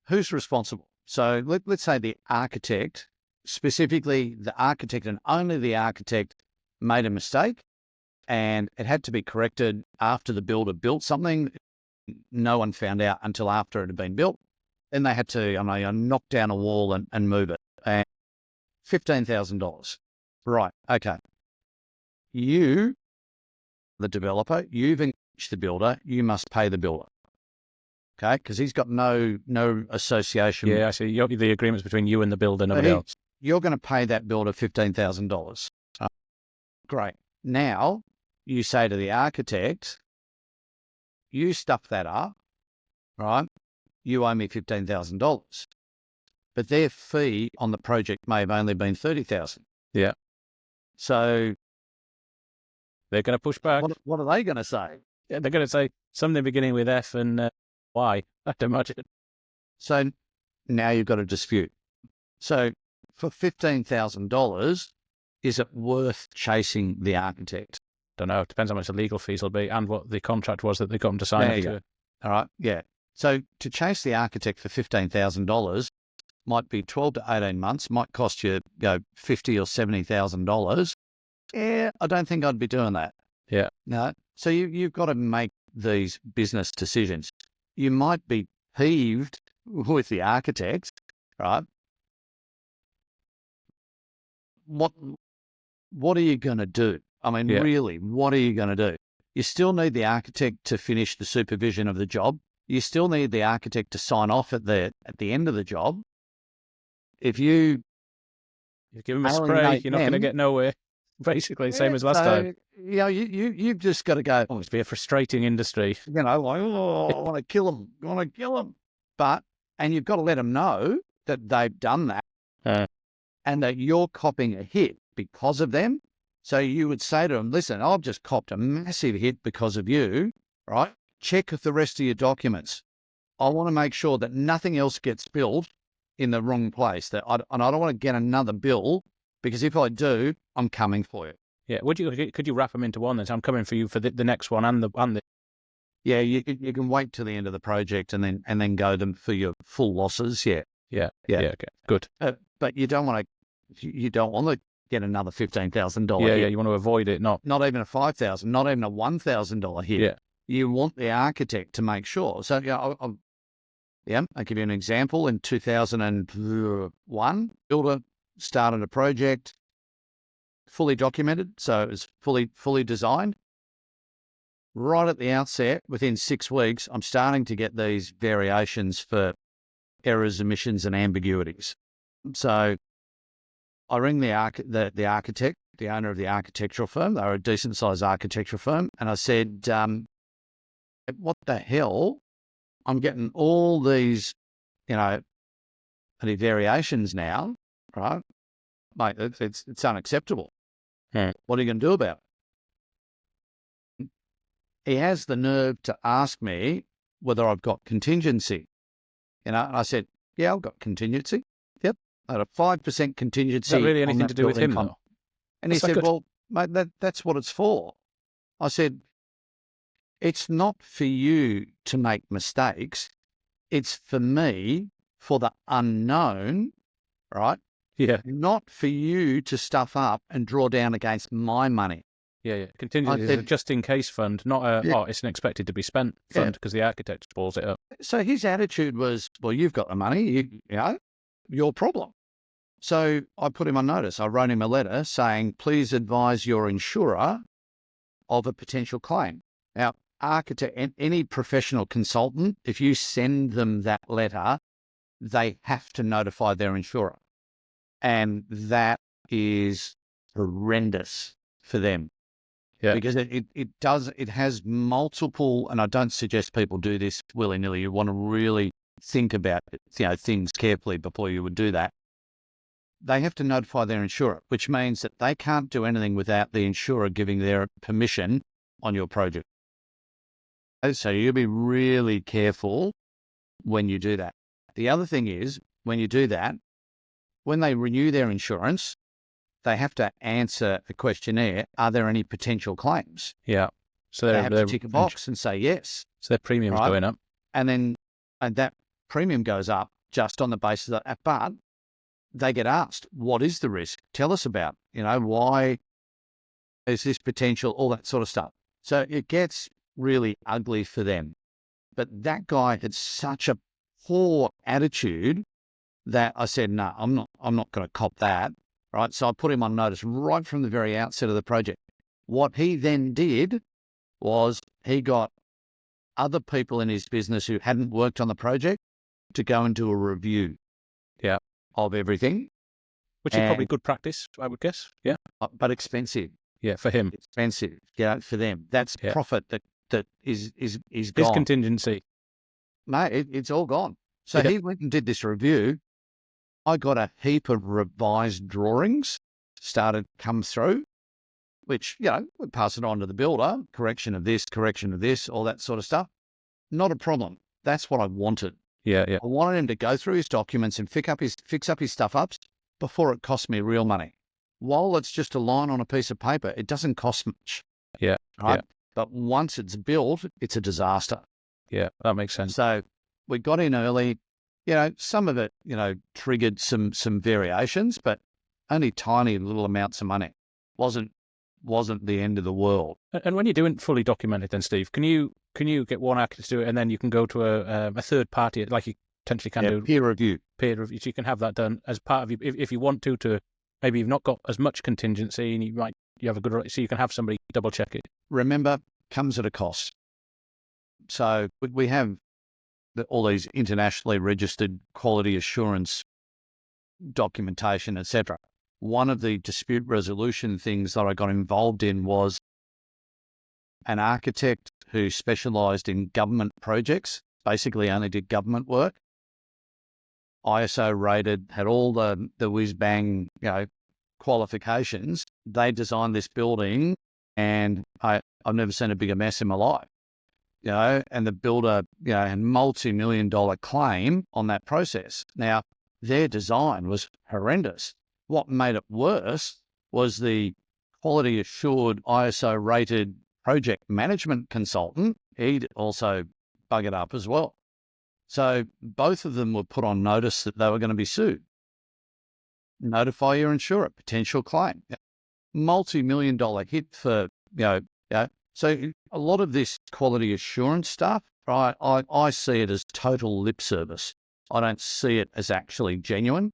Who's responsible? So let's say the architect, specifically the architect and only the architect, made a mistake and it had to be corrected after the builder built something. No one found out until after it had been built. Then they had to knock down a wall and move it. And $15,000. Right. Okay. You, the developer, you've engaged the builder. You must pay the builder. Okay. Because he's got no association. Yeah, I see. The agreement's between you and the builder, nobody else. You're going to pay that builder $15,000. Great. Now you say to the architect, you stuff that up, right? You owe me $15,000. But their fee on the project may have only been $30,000. Yeah. So they're going to push back. What are they going to say? Yeah, they're going to say something beginning with F and Y, I'd imagine. So now you've got a dispute. So for $15,000, is it worth chasing the architect? Don't know. It depends how much the legal fees will be and what the contract was that they got them to sign up to. All right. Yeah. So to chase the architect for $15,000 might be 12 to 18 months, might cost you, $50,000 or $70,000. Yeah, I don't think I'd be doing that. Yeah. No. So you've got to make these business decisions. You might be peeved with the architect, right? What are you going to do? I mean, really, what are you going to do? You still need the architect to finish the supervision of the job. You still need the architect to sign off at the end of the job. If you give them a spray, you're not going to get nowhere. Basically, same as last time. You've just got to go. Oh, it's be a frustrating industry. I want to kill them. I want to kill them. And you've got to let them know that they've done that. and that you're copping a hit because of them. So you would say to them, listen, I've just copped a massive hit because of you, right? Check the rest of your documents. I want to make sure that nothing else gets billed in the wrong place. And I don't want to get another bill, because if I do, I'm coming for you. Yeah. Could you wrap them into one then? So I'm coming for you for the next one and the. Yeah, you can wait till the end of the project and then go them for your full losses. Yeah. Yeah. Okay. Good. But you don't want to get another $15,000 Yeah. hit. Yeah. You want to avoid it, not even a $5,000, not even a $1,000 hit. Yeah. You want the architect to make sure. So I'll give you an example. In 2001, builder started a project, fully documented, so it was fully designed. Right at the outset, within 6 weeks, I'm starting to get these variations for errors, omissions, and ambiguities. So I ring the architect, the owner of the architectural firm. They were a decent-sized architectural firm, and I said, "What the hell? I'm getting all these, variations now, right? Mate, it's unacceptable. Yeah. What are you going to do about it?" He has the nerve to ask me whether I've got contingency. And I said, yeah, I've got contingency. Yep. I had a 5% contingency. Is that really anything to do with him, though? And he said, well, mate, that's what it's for. I said, it's not for you to make mistakes. It's for me, for the unknown, right? Yeah. Not for you to stuff up and draw down against my money. Yeah. Contingency is a just-in-case fund, not it's an expected to be spent fund because the architect balls it up. So his attitude was, well, you've got the money, your problem. So I put him on notice. I wrote him a letter saying, please advise your insurer of a potential claim. Now, architect and any professional consultant, if you send them that letter, they have to notify their insurer. And that is horrendous for them. Yeah. Because it has multiple, and I don't suggest people do this willy-nilly. You want to really think about things carefully before you would do that. They have to notify their insurer, which means that they can't do anything without the insurer giving their permission on your project. So you'll be really careful when you do that. The other thing is, when you do that, when they renew their insurance, they have to answer a questionnaire. Are there any potential claims? Yeah. So they have to tick a box and say yes. So their premium's going up. And that premium goes up just on the basis of that. But they get asked, what is the risk? Tell us about, why is this potential, all that sort of stuff. So it gets really ugly for them. But that guy had such a poor attitude that I said, no, I'm not going to cop that. Right. So I put him on notice right from the very outset of the project. What he then did was he got other people in his business who hadn't worked on the project to go and do a review of everything. Which is probably good practice, I would guess. Yeah. But expensive. Yeah, for him. Expensive, for them. That's profit that is gone. His contingency. Mate, it's all gone. So he went and did this review. I got a heap of revised drawings come through, which, we pass it on to the builder, correction of this, all that sort of stuff. Not a problem. That's what I wanted. Yeah. I wanted him to go through his documents and fix up his stuff up before it cost me real money. While it's just a line on a piece of paper, it doesn't cost much. Yeah. Right? Yeah. But once it's built, it's a disaster. Yeah, that makes sense. So we got in early. Some of it, triggered some variations, but only tiny little amounts of money. Wasn't the end of the world. And when you're doing fully documented, then Steve, can you get one architect to do it, and then you can go to a third party, like you potentially can do peer review. So you can have that done as part of you if you want to maybe you've not got as much contingency, and you have a good, so you can have somebody double check it. Remember, comes at a cost. So we have all these internationally registered quality assurance documentation, etc. One of the dispute resolution things that I got involved in was an architect who specialised in government projects, basically only did government work. ISO rated, had all the whiz bang, qualifications. They designed this building, and I've never seen a bigger mess in my life. And the builder, had multi-million-dollar claim on that process. Now, their design was horrendous. What made it worse was the quality assured ISO rated project management consultant. He'd also buggered up as well. So both of them were put on notice that they were going to be sued. Notify your insurer, potential claim. Multi-million-dollar hit for, so a lot of this quality assurance stuff, right, I see it as total lip service. I don't see it as actually genuine.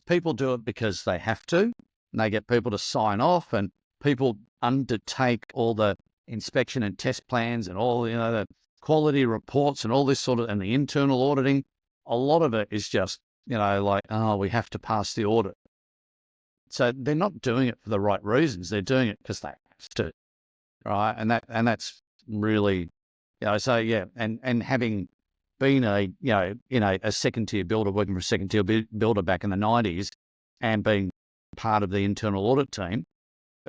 People do it because they have to, and they get people to sign off, and people undertake all the inspection and test plans and all, the quality reports and all this and the internal auditing. A lot of it is just, we have to pass the audit. So they're not doing it for the right reasons. They're doing it because they have to. Right. And that's really, and having been a second tier builder, working for a second tier builder back in the 90s and being part of the internal audit team,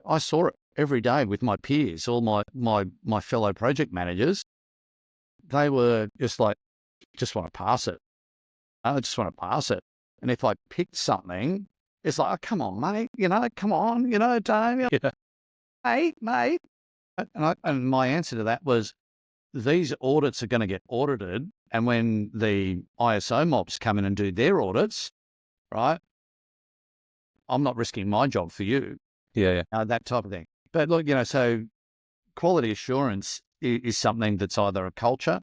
I saw it every day with my peers, all my fellow project managers. They were just like, just want to pass it. I just want to pass it. And if I picked something, it's like, oh, come on, mate, come on, don't, mate. And my answer to that was, these audits are going to get audited. And when the ISO mobs come in and do their audits, right, I'm not risking my job for you. Yeah. That type of thing. But look, so quality assurance is something that's either a culture.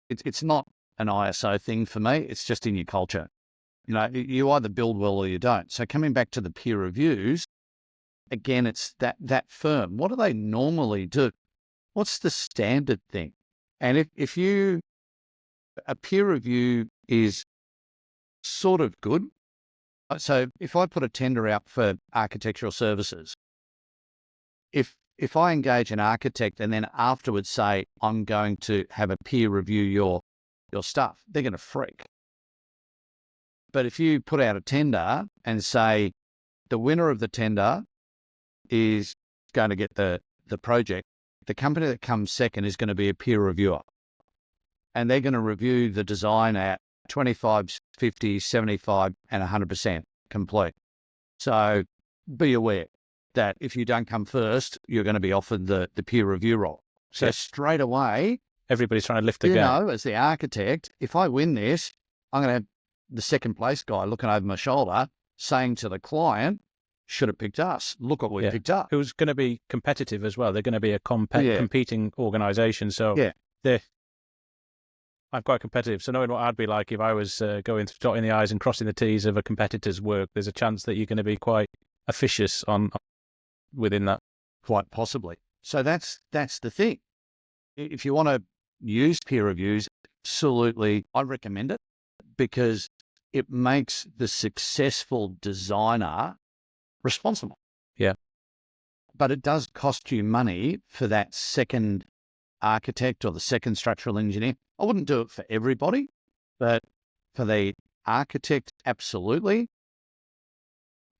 It's not an ISO thing for me. It's just in your culture. You either build well or you don't. So coming back to the peer reviews, again, it's that firm. What do they normally do? What's the standard thing? And if a peer review is sort of good. So if I put a tender out for architectural services, if I engage an architect and then afterwards say, I'm going to have a peer review your stuff, they're going to freak. But if you put out a tender and say, the winner of the tender is going to get the project, the company that comes second is going to be a peer reviewer. And they're going to review the design at 25, 50, 75, and 100% complete. So be aware that if you don't come first, you're going to be offered the peer review role. So straight away, everybody's trying to lift the game. As the architect, if I win this, I'm going to have the second place guy looking over my shoulder saying to the client, should have picked us. Look what we picked up. Who's going to be competitive as well. They're going to be a competing organisation. So I'm quite competitive. So knowing what I'd be like if I was dotting the I's and crossing the T's of a competitor's work, there's a chance that you're going to be quite officious on within that. Quite possibly. So that's the thing. If you want to use peer reviews, absolutely, I recommend it because it makes the successful designer responsible. Yeah. But it does cost you money for that second architect or the second structural engineer. I wouldn't do it for everybody, but for the architect, absolutely.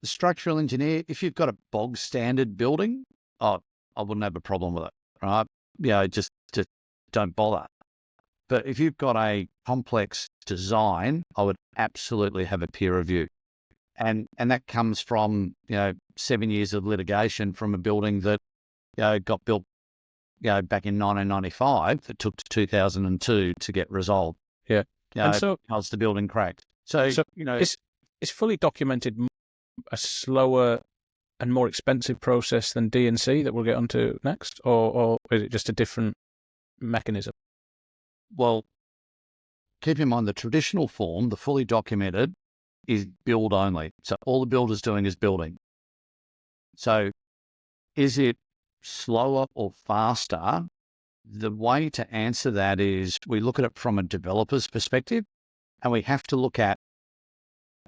The structural engineer, if you've got a bog standard building, I wouldn't have a problem with it, right? Just don't bother. But if you've got a complex design, I would absolutely have a peer review. And that comes from, 7 years of litigation from a building that, got built, back in 1995 that took to 2002 to get resolved. Yeah. And so because the building cracked. So it's fully documented a slower and more expensive process than D&C that we'll get onto next, or is it just a different mechanism? Well, keep in mind the traditional form, the fully documented, is build only. So all the builder's doing is building. So is it slower or faster? The way to answer that is we look at it from a developer's perspective, and we have to look at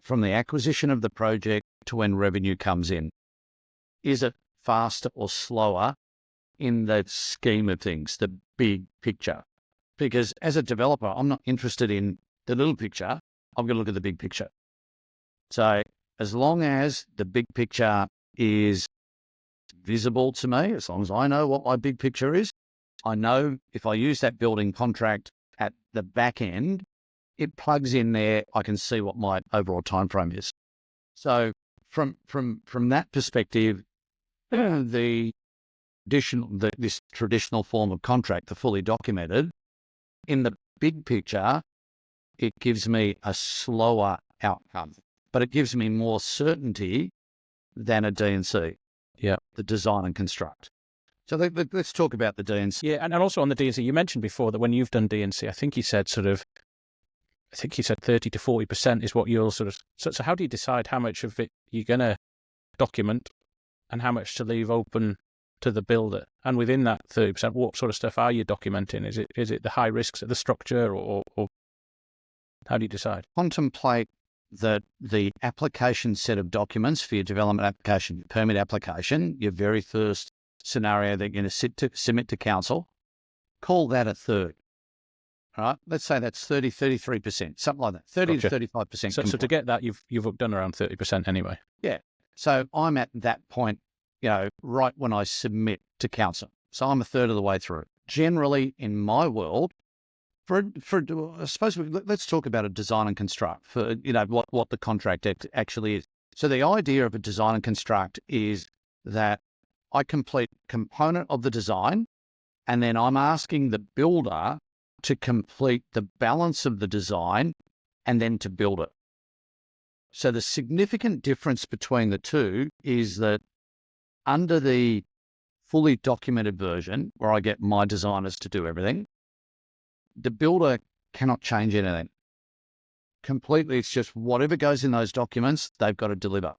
from the acquisition of the project to when revenue comes in. Is it faster or slower in the scheme of things, the big picture? Because as a developer, I'm not interested in the little picture. I'm going to look at the big picture. So as long as the big picture is visible to me, as long as I know what my big picture is, I know if I use that building contract at the back end, it plugs in there, I can see what my overall time frame is. So from that perspective, this traditional form of contract, the fully documented, in the big picture, it gives me a slower outcome, but it gives me more certainty than a D&C. Yeah. The design and construct. So let's talk about the D&C. Yeah, and also on the D&C, you mentioned before that when you've done D&C, I think you said 30 to 40% is what you'll sort of... So how do you decide how much of it you're going to document and how much to leave open to the builder? And within that 30%, what sort of stuff are you documenting? Is it the high risks of the structure, or how do you decide? Contemplate that the application set of documents for your development application, your permit application, your very first scenario that you're going to submit to council, call that a third. All right, let's say that's 33%, something like that, 30 Gotcha. to 35%. So to get that, you've done around 30% anyway. Yeah. So I'm at that point, right when I submit to council. So I'm a third of the way through. Generally, in my world, I suppose let's talk about a design and construct for what the contract actually is. So the idea of a design and construct is that I complete component of the design, and then I'm asking the builder to complete the balance of the design and then to build it. So the significant difference between the two is that under the fully documented version, where I get my designers to do everything, the builder cannot change anything. Completely, it's just whatever goes in those documents, they've got to deliver.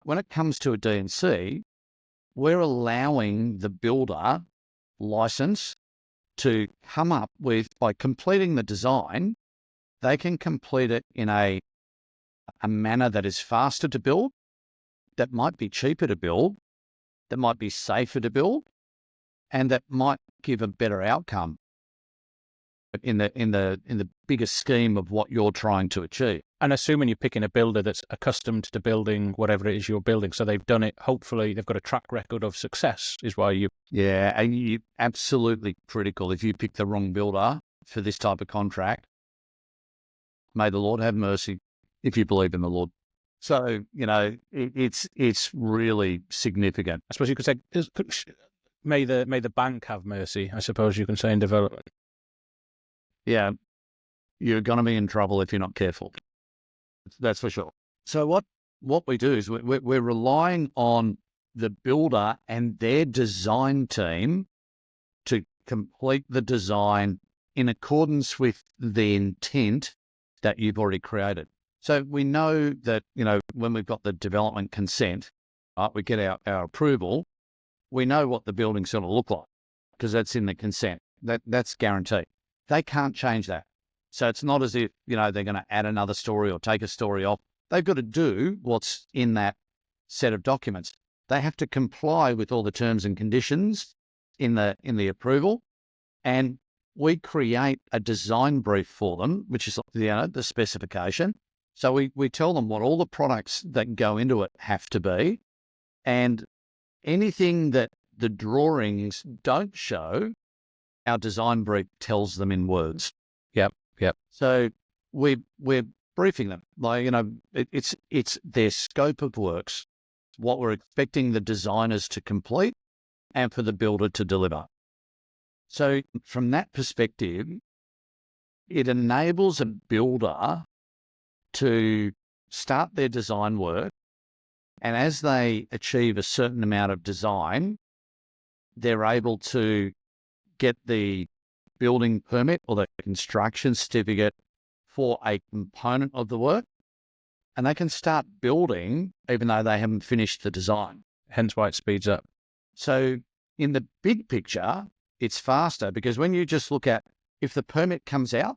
When it comes to a D&C, we're allowing the builder license to come up with, by completing the design, they can complete it in a manner that is faster to build, that might be cheaper to build, that might be safer to build, and that might give a better outcome in the bigger scheme of what you're trying to achieve. And assuming you're picking a builder that's accustomed to building whatever it is you're building, so they've done it, hopefully they've got a track record of success, is why you... Yeah, and you absolutely critical. If you pick the wrong builder for this type of contract, may the Lord have mercy, if you believe in the Lord. So, it's really significant. I suppose you could say, may the bank have mercy, I suppose you can say, in development. Yeah, you're going to be in trouble if you're not careful. That's for sure. So what we do is we're relying on the builder and their design team to complete the design in accordance with the intent that you've already created. So we know that, when we've got the development consent, we get our approval, we know what the building's going to look like because that's in the consent. That's guaranteed. They can't change that. So it's not as if, they're going to add another story or take a story off. They've got to do what's in that set of documents. They have to comply with all the terms and conditions in the approval. And we create a design brief for them, which is, the specification. So we tell them what all the products that go into it have to be. And anything that the drawings don't show, our design brief tells them in words. Yep. So we're briefing them, it's their scope of works, what we're expecting the designers to complete and for the builder to deliver. So from that perspective, it enables a builder to start their design work, and as they achieve a certain amount of design, they're able to get the building permit or the construction certificate for a component of the work, and they can start building even though they haven't finished the design. Hence why it speeds up. So in the big picture, it's faster because when you just look at, if the permit comes out,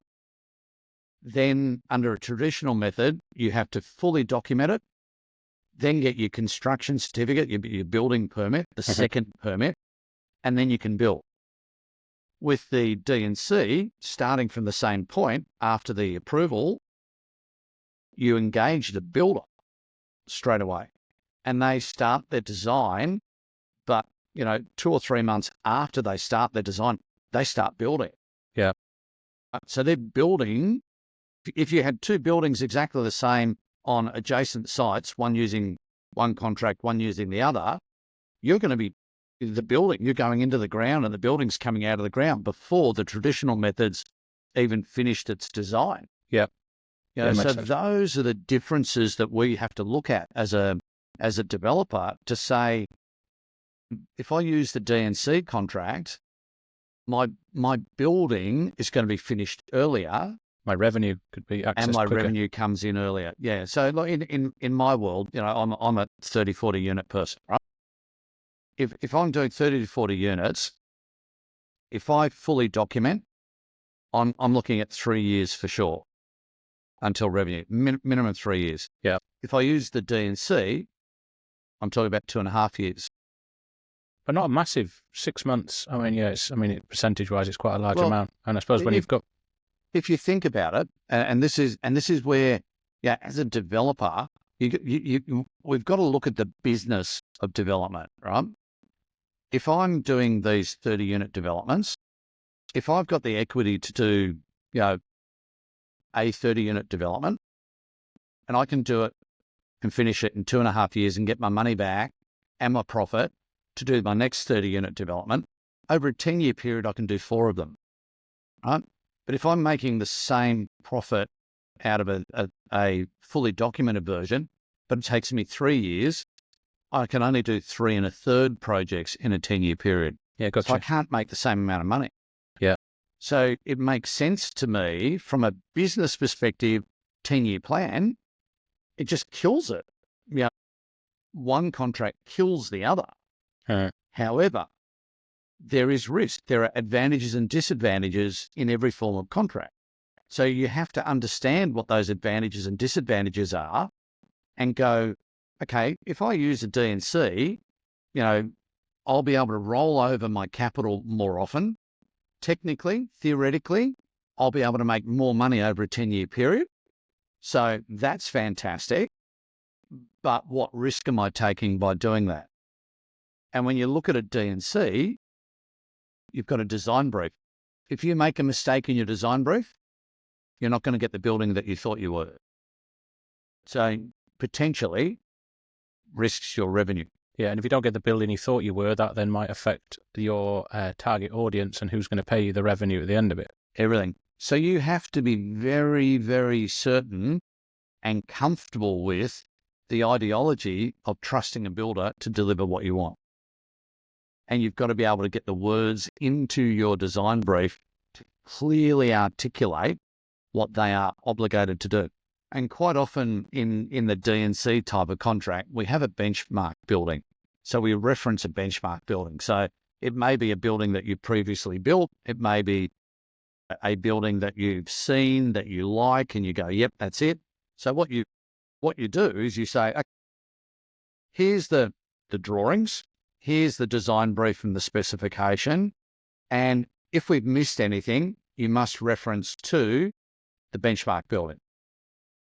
then under a traditional method, you have to fully document it, then get your construction certificate, your building permit, the second permit, and then you can build. With the D&C, starting from the same point after the approval, you engage the builder straight away and they start their design, but 2 or 3 months after they start their design, they start building. Yeah. So they're building. If you had two buildings exactly the same on adjacent sites, one using one contract, one using the other, you're going to be you're going into the ground and the building's coming out of the ground before the traditional methods even finished its design. Yeah. So those are the differences that we have to look at as a developer to say, if I use the D&C contract, my building is going to be finished earlier. My revenue could be accessed and my quicker. revenue comes in earlier. Yeah. So in my world, I'm a 30, 40 unit person, right? If I'm doing 30 to 40 units, if I fully document, I'm looking at 3 years for sure until revenue, minimum 3 years. Yeah. If I use the D&C, I'm talking about 2.5 years. But not a massive 6 months. I mean, percentage-wise, it's quite a large amount. And I suppose when you've got... If you think about it, and this is where, as a developer, we've got to look at the business of development, right? If I'm doing these 30-unit developments, if I've got the equity to do, a 30-unit development, and I can do it and finish it in 2.5 years and get my money back and my profit to do my next 30-unit development, over a 10-year period, I can do 4 of them, right? But if I'm making the same profit out of a fully documented version, but it takes me 3 years, I can only do 3 1/3 projects in a 10-year period. Yeah, gotcha. So I can't make the same amount of money. Yeah. So it makes sense to me from a business perspective, 10-year plan, it just kills it. One contract kills the other. However, there is risk. There are advantages and disadvantages in every form of contract. So you have to understand what those advantages and disadvantages are and go, okay, if I use a D&C, I'll be able to roll over my capital more often. Technically, theoretically, I'll be able to make more money over a 10-year period. So that's fantastic. But what risk am I taking by doing that? And when you look at a D&C, you've got a design brief. If you make a mistake in your design brief, you're not going to get the building that you thought you were. So potentially risks your revenue. Yeah, and if you don't get the building you thought you were, that then might affect your target audience and who's going to pay you the revenue at the end of it. Everything. So you have to be very, very certain and comfortable with the ideology of trusting a builder to deliver what you want. And you've got to be able to get the words into your design brief to clearly articulate what they are obligated to do. And quite often in the D&C type of contract, we have a benchmark building. So we reference a benchmark building. So it may be a building that you previously built. It may be a building that you've seen that you like and you go, yep, that's it. So what you do is you say, okay, here's the drawings. Here's the design brief and the specification. And if we've missed anything, you must reference to the benchmark building.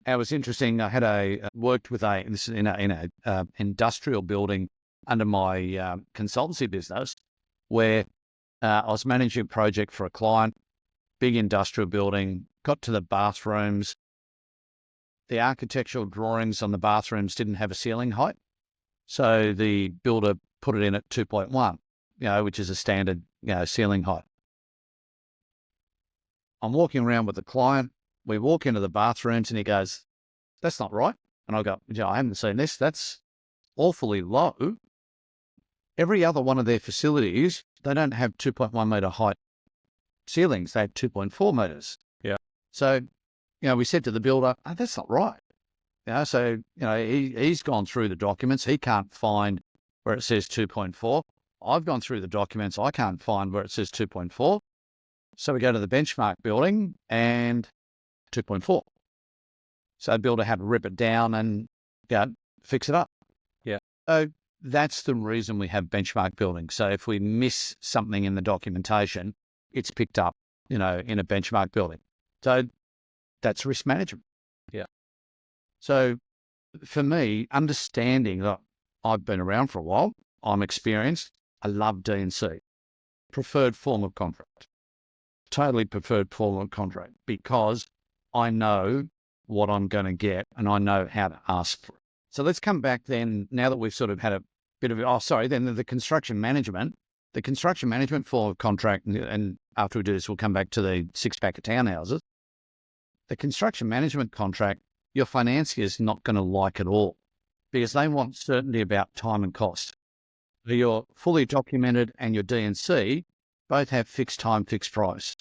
It was interesting. I had worked with this is in a industrial building under my consultancy business, where I was managing a project for a client, big industrial building. Got to the bathrooms. The architectural drawings on the bathrooms didn't have a ceiling height, so the builder put it in at 2.1, which is a standard ceiling height. I'm walking around with the client. We walk into the bathrooms and he goes, "That's not right." And I go, "I haven't seen this. That's awfully low. Every other one of their facilities, they don't have 2.1 metre height ceilings. They have 2.4 metres. Yeah. So, we said to the builder, "Oh, that's not right." So, he's gone through the documents. He can't find where it says 2.4. I've gone through the documents. I can't find where it says 2.4. So we go to the benchmark building and 2.4. So the builder had to rip it down and fix it up. Yeah. So that's the reason we have benchmark building. So if we miss something in the documentation, it's picked up, in a benchmark building. So that's risk management. Yeah. So for me, understanding that I've been around for a while, I'm experienced, I love D&C, preferred form of contract, totally preferred form of contract, because I know what I'm going to get and I know how to ask for it. So let's come back then, now that we've sort of had a bit of, then the construction management. The construction management form of contract, and after we do this, we'll come back to the six-pack of townhouses. The construction management contract, your financier is not going to like at all, because they want certainty about time and cost. Your fully documented and your D&C both have fixed time, fixed price.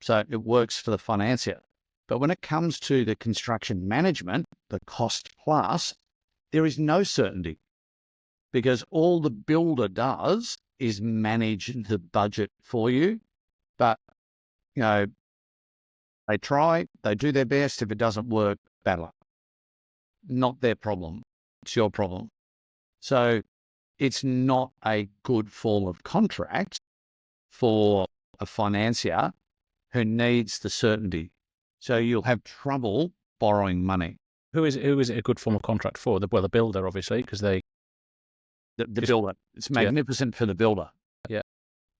So it works for the financier. But when it comes to the construction management, the cost plus, there is no certainty, because all the builder does is manage the budget for you. But, they try, they do their best. If it doesn't work, bad luck. Not their problem. It's your problem. So it's not a good form of contract for a financier who needs the certainty. So you'll have trouble borrowing money. Who is it a good form of contract for? The builder, obviously, because they... The builder. It's magnificent for the builder. Yeah.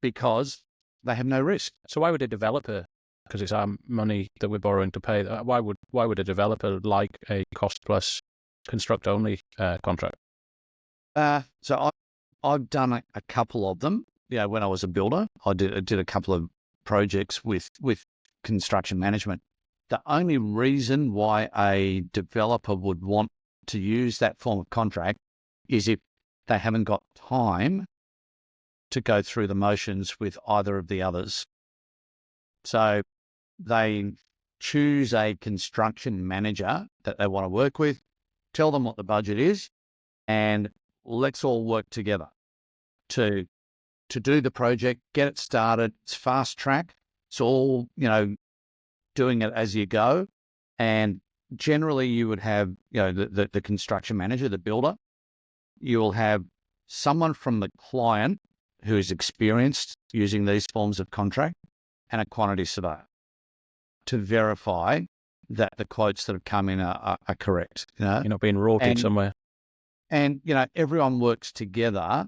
Because they have no risk. So why would a developer, because it's our money that we're borrowing to pay, why would a developer like a cost plus construct only contract? So I've done a couple of them. When I was a builder, I did a couple of projects with construction management. The only reason why a developer would want to use that form of contract is if they haven't got time to go through the motions with either of the others. So they choose a construction manager that they want to work with, tell them what the budget is, and let's all work together to do the project, get it started. It's fast track. It's all, doing it as you go. And generally you would have, the construction manager, the builder. You will have someone from the client who is experienced using these forms of contract, and a quantity surveyor to verify that the quotes that have come in are correct. You're not being rorted somewhere. And, everyone works together,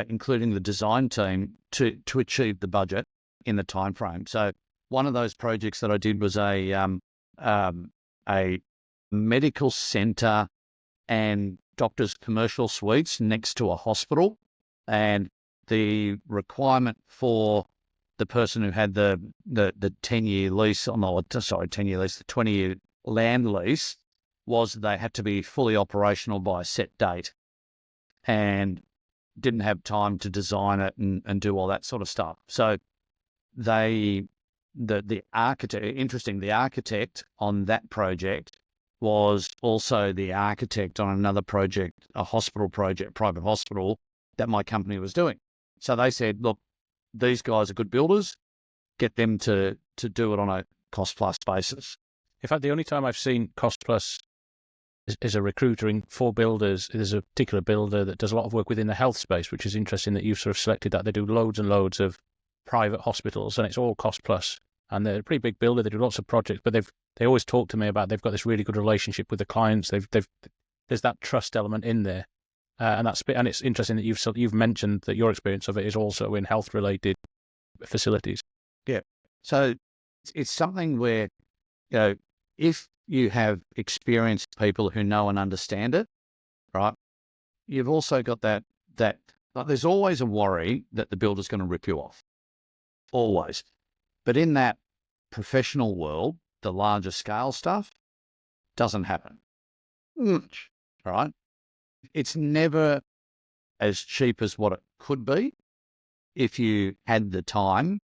including the design team, to achieve the budget in the time frame. So one of those projects that I did was a medical centre and doctors' commercial suites next to a hospital. And the requirement for the person who had the 10-year lease, the 20-year land lease, was they had to be fully operational by a set date, and didn't have time to design it and do all that sort of stuff. So the architect on that project was also the architect on another project, a hospital project, private hospital, that my company was doing. So they said, look, these guys are good builders, get them to do it on a cost plus basis. In fact, the only time I've seen cost plus is a recruiting for builders. There's a particular builder that does a lot of work within the health space, which is interesting that you've sort of selected that. They do loads and loads of private hospitals, and it's all cost plus. And they're a pretty big builder. They do lots of projects, but they always talk to me about they've got this really good relationship with the clients. There's that trust element in there, and it's interesting that you've mentioned that your experience of it is also in health related facilities. Yeah. So it's something where, if you have experienced people who know and understand it, right, you've also got that like, there's always a worry that the builder's going to rip you off. Always. But in that professional world, the larger scale stuff doesn't happen. Right? It's never as cheap as what it could be if you had the time.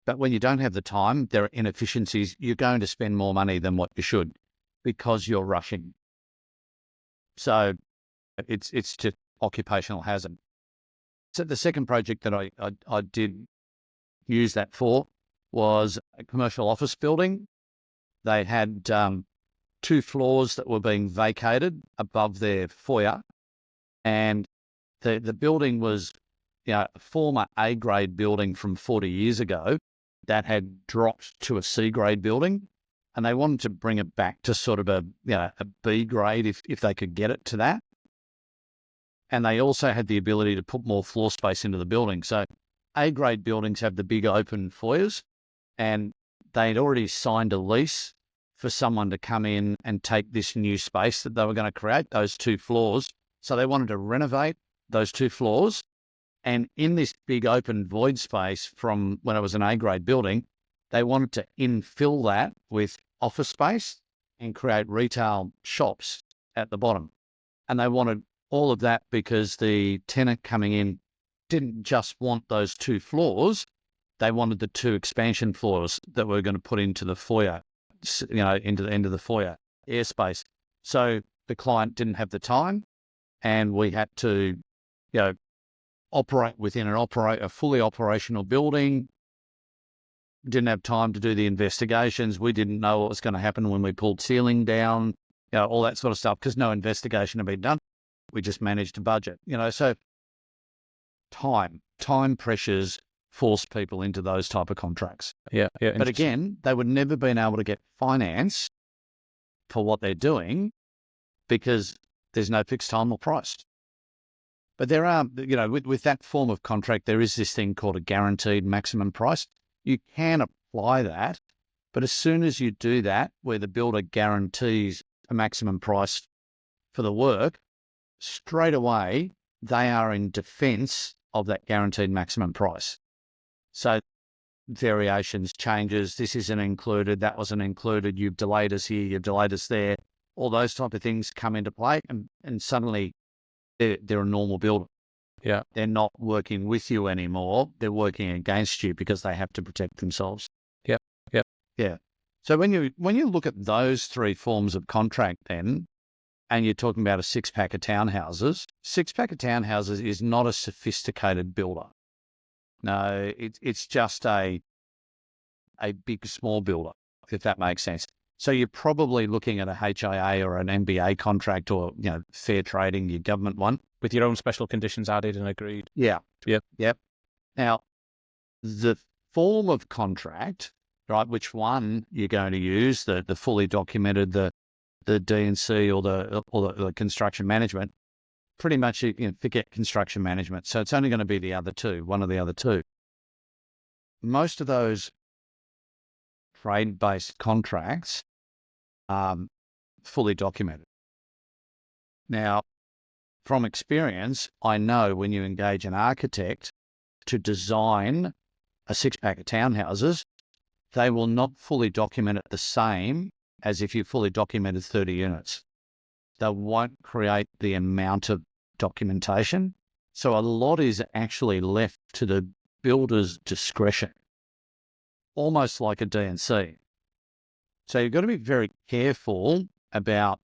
But when you don't have the time, there are inefficiencies. You're going to spend more money than what you should because you're rushing. So it's just occupational hazard. So the second project that I did use that for was a commercial office building. They had 2 floors that were being vacated above their foyer, and the building was, a former A-grade building from 40 years ago that had dropped to a C-grade building, and they wanted to bring it back to sort of a B grade if they could get it to that. And they also had the ability to put more floor space into the building. So A grade buildings have the big open foyers, and they'd already signed a lease for someone to come in and take this new space that they were going to create, those 2 floors. So they wanted to renovate those 2 floors. And in this big open void space from when it was an A grade building, they wanted to infill that with office space and create retail shops at the bottom. And they wanted all of that because the tenant coming in didn't just want those 2 floors. They wanted the 2 expansion floors that we're going to put into the foyer, into the end of the foyer airspace. So the client didn't have the time, and we had to, operate within a fully operational building. Didn't have time to do the investigations. We didn't know what was going to happen when we pulled ceiling down, all that sort of stuff, because no investigation had been done. We just managed to budget, so time pressures force people into those type of contracts. Yeah. But again, they would never been able to get finance for what they're doing because there's no fixed time or price. But there are, with that form of contract, there is this thing called a guaranteed maximum price. You can apply that, but as soon as you do that, where the builder guarantees a maximum price for the work, straight away, they are in defense of that guaranteed maximum price. So variations, changes, this isn't included, that wasn't included, you've delayed us here, you've delayed us there, all those type of things come into play, and suddenly they're a normal builder. Yeah. They're not working with you anymore. They're working against you because they have to protect themselves. Yep. Yeah. So when you look at those 3 forms of contract then, and you're talking about a 6-pack of townhouses, 6-pack of townhouses is not a sophisticated builder. No, it's just a big, small builder, if that makes sense. So you're probably looking at a HIA or an MBA contract, or, fair trading, your government one. With your own special conditions added and agreed. Yeah. Yep. Now, the form of contract, right, which one you're going to use, the fully documented, the D&C or the construction management, pretty much you can forget construction management. So it's only going to be one of the other two. Most of those trade-based contracts are fully documented. Now, from experience, I know when you engage an architect to design a 6-pack of townhouses, they will not fully document it the same as if you fully documented 30 units. They won't create the amount of documentation. So a lot is actually left to the builder's discretion, almost like a D&C. So you've got to be very careful about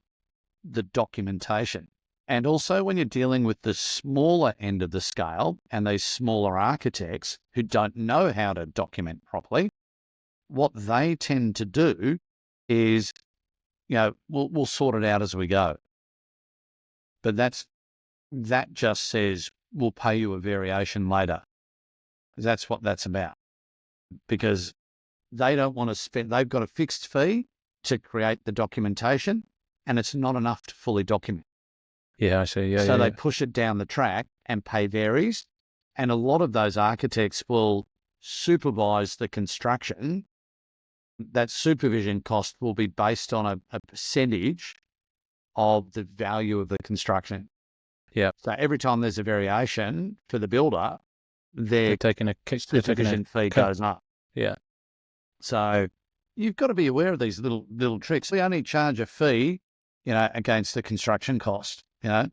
the documentation. And also when you're dealing with the smaller end of the scale and these smaller architects who don't know how to document properly, what they tend to do is, we'll sort it out as we go. But that just says we'll pay you a variation later. That's what that's about. Because they don't want to spend, they've got a fixed fee to create the documentation, and it's not enough to fully document. Yeah, I see. Yeah. So they push it down the track and pay varies. And a lot of those architects will supervise the construction. That supervision cost will be based on a percentage of the value of the construction. Yeah. So every time there's a variation for the builder, their taking supervision fee goes up. Yeah. So you've got to be aware of these little tricks. We only charge a fee, against the construction cost, but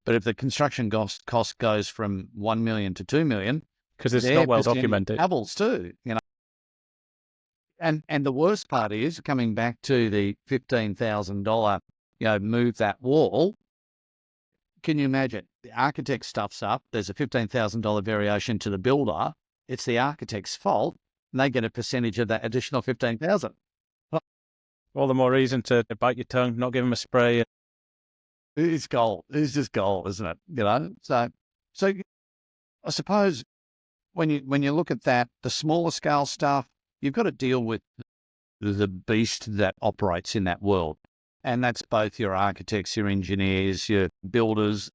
if the construction cost goes from 1 million to 2 million, because it's not well documented, doubles too, And the worst part is, coming back to the $15,000, move that wall. Can you imagine? The architect stuffs up. There's a $15,000 variation to the builder. It's the architect's fault, and they get a percentage of that additional $15,000. All the more reason to bite your tongue, not give them a spray. It's gold. It's just gold, isn't it? So I suppose when you look at that, the smaller scale stuff, you've got to deal with the beast that operates in that world. And that's both your architects, your engineers, your builders.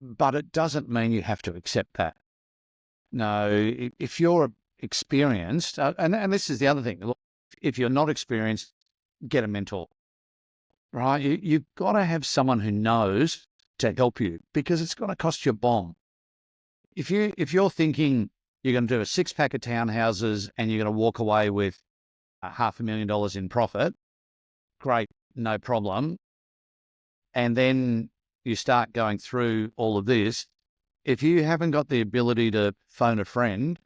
But it doesn't mean you have to accept that. No, if you're experienced, and this is the other thing, look, if you're not experienced, get a mentor, right? You've got to have someone who knows to help you, because it's going to cost you a bomb. If you're thinking you're going to do a 6-pack of townhouses and you're going to walk away with $500,000 in profit, great, no problem. And then you start going through all of this. If you haven't got the ability to phone a friend,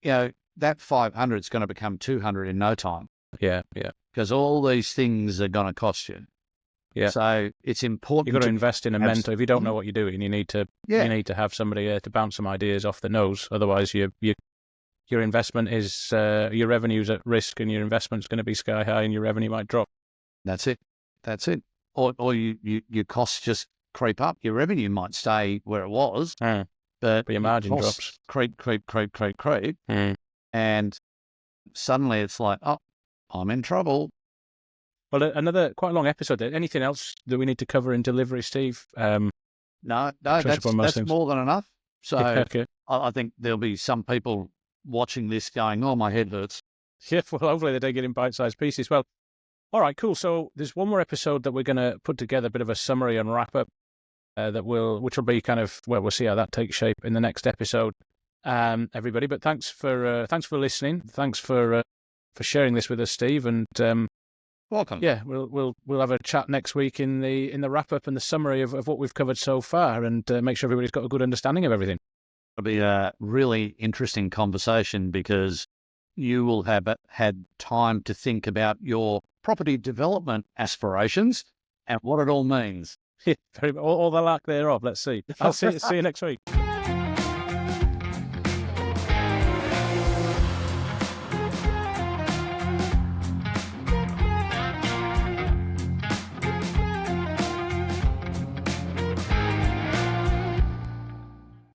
that 500 is going to become 200 in no time. Yeah. Because all these things are going to cost you. Yeah. So it's important. You've got to invest in a mentor. If you don't know what you're doing, you need to have somebody to bounce some ideas off the nose. Otherwise, your investment is your revenue's at risk, and your investment's going to be sky high, and your revenue might drop. That's it. Or your costs just creep up. Your revenue might stay where it was, but your margin drops. Creep. And suddenly it's like, oh, I'm in trouble. Well, another quite long episode. Anything else that we need to cover in delivery, Steve? No, that's more than enough. So okay. I think there'll be some people watching this going, oh, my head hurts. Yeah, well, hopefully they take it in bite-sized pieces. Well, all right, cool. So there's one more episode that we're going to put together, a bit of a summary and wrap-up, which will be kind of, well, we'll see how that takes shape in the next episode, everybody. But thanks for listening. Thanks for sharing this with us, Steve. And welcome. Yeah, we'll have a chat next week in the wrap-up and the summary of what we've covered so far, and make sure everybody's got a good understanding of everything. It'll be a really interesting conversation, because you will have had time to think about your property development aspirations and what it all means. All the lack thereof. Let's see. I'll see you next week.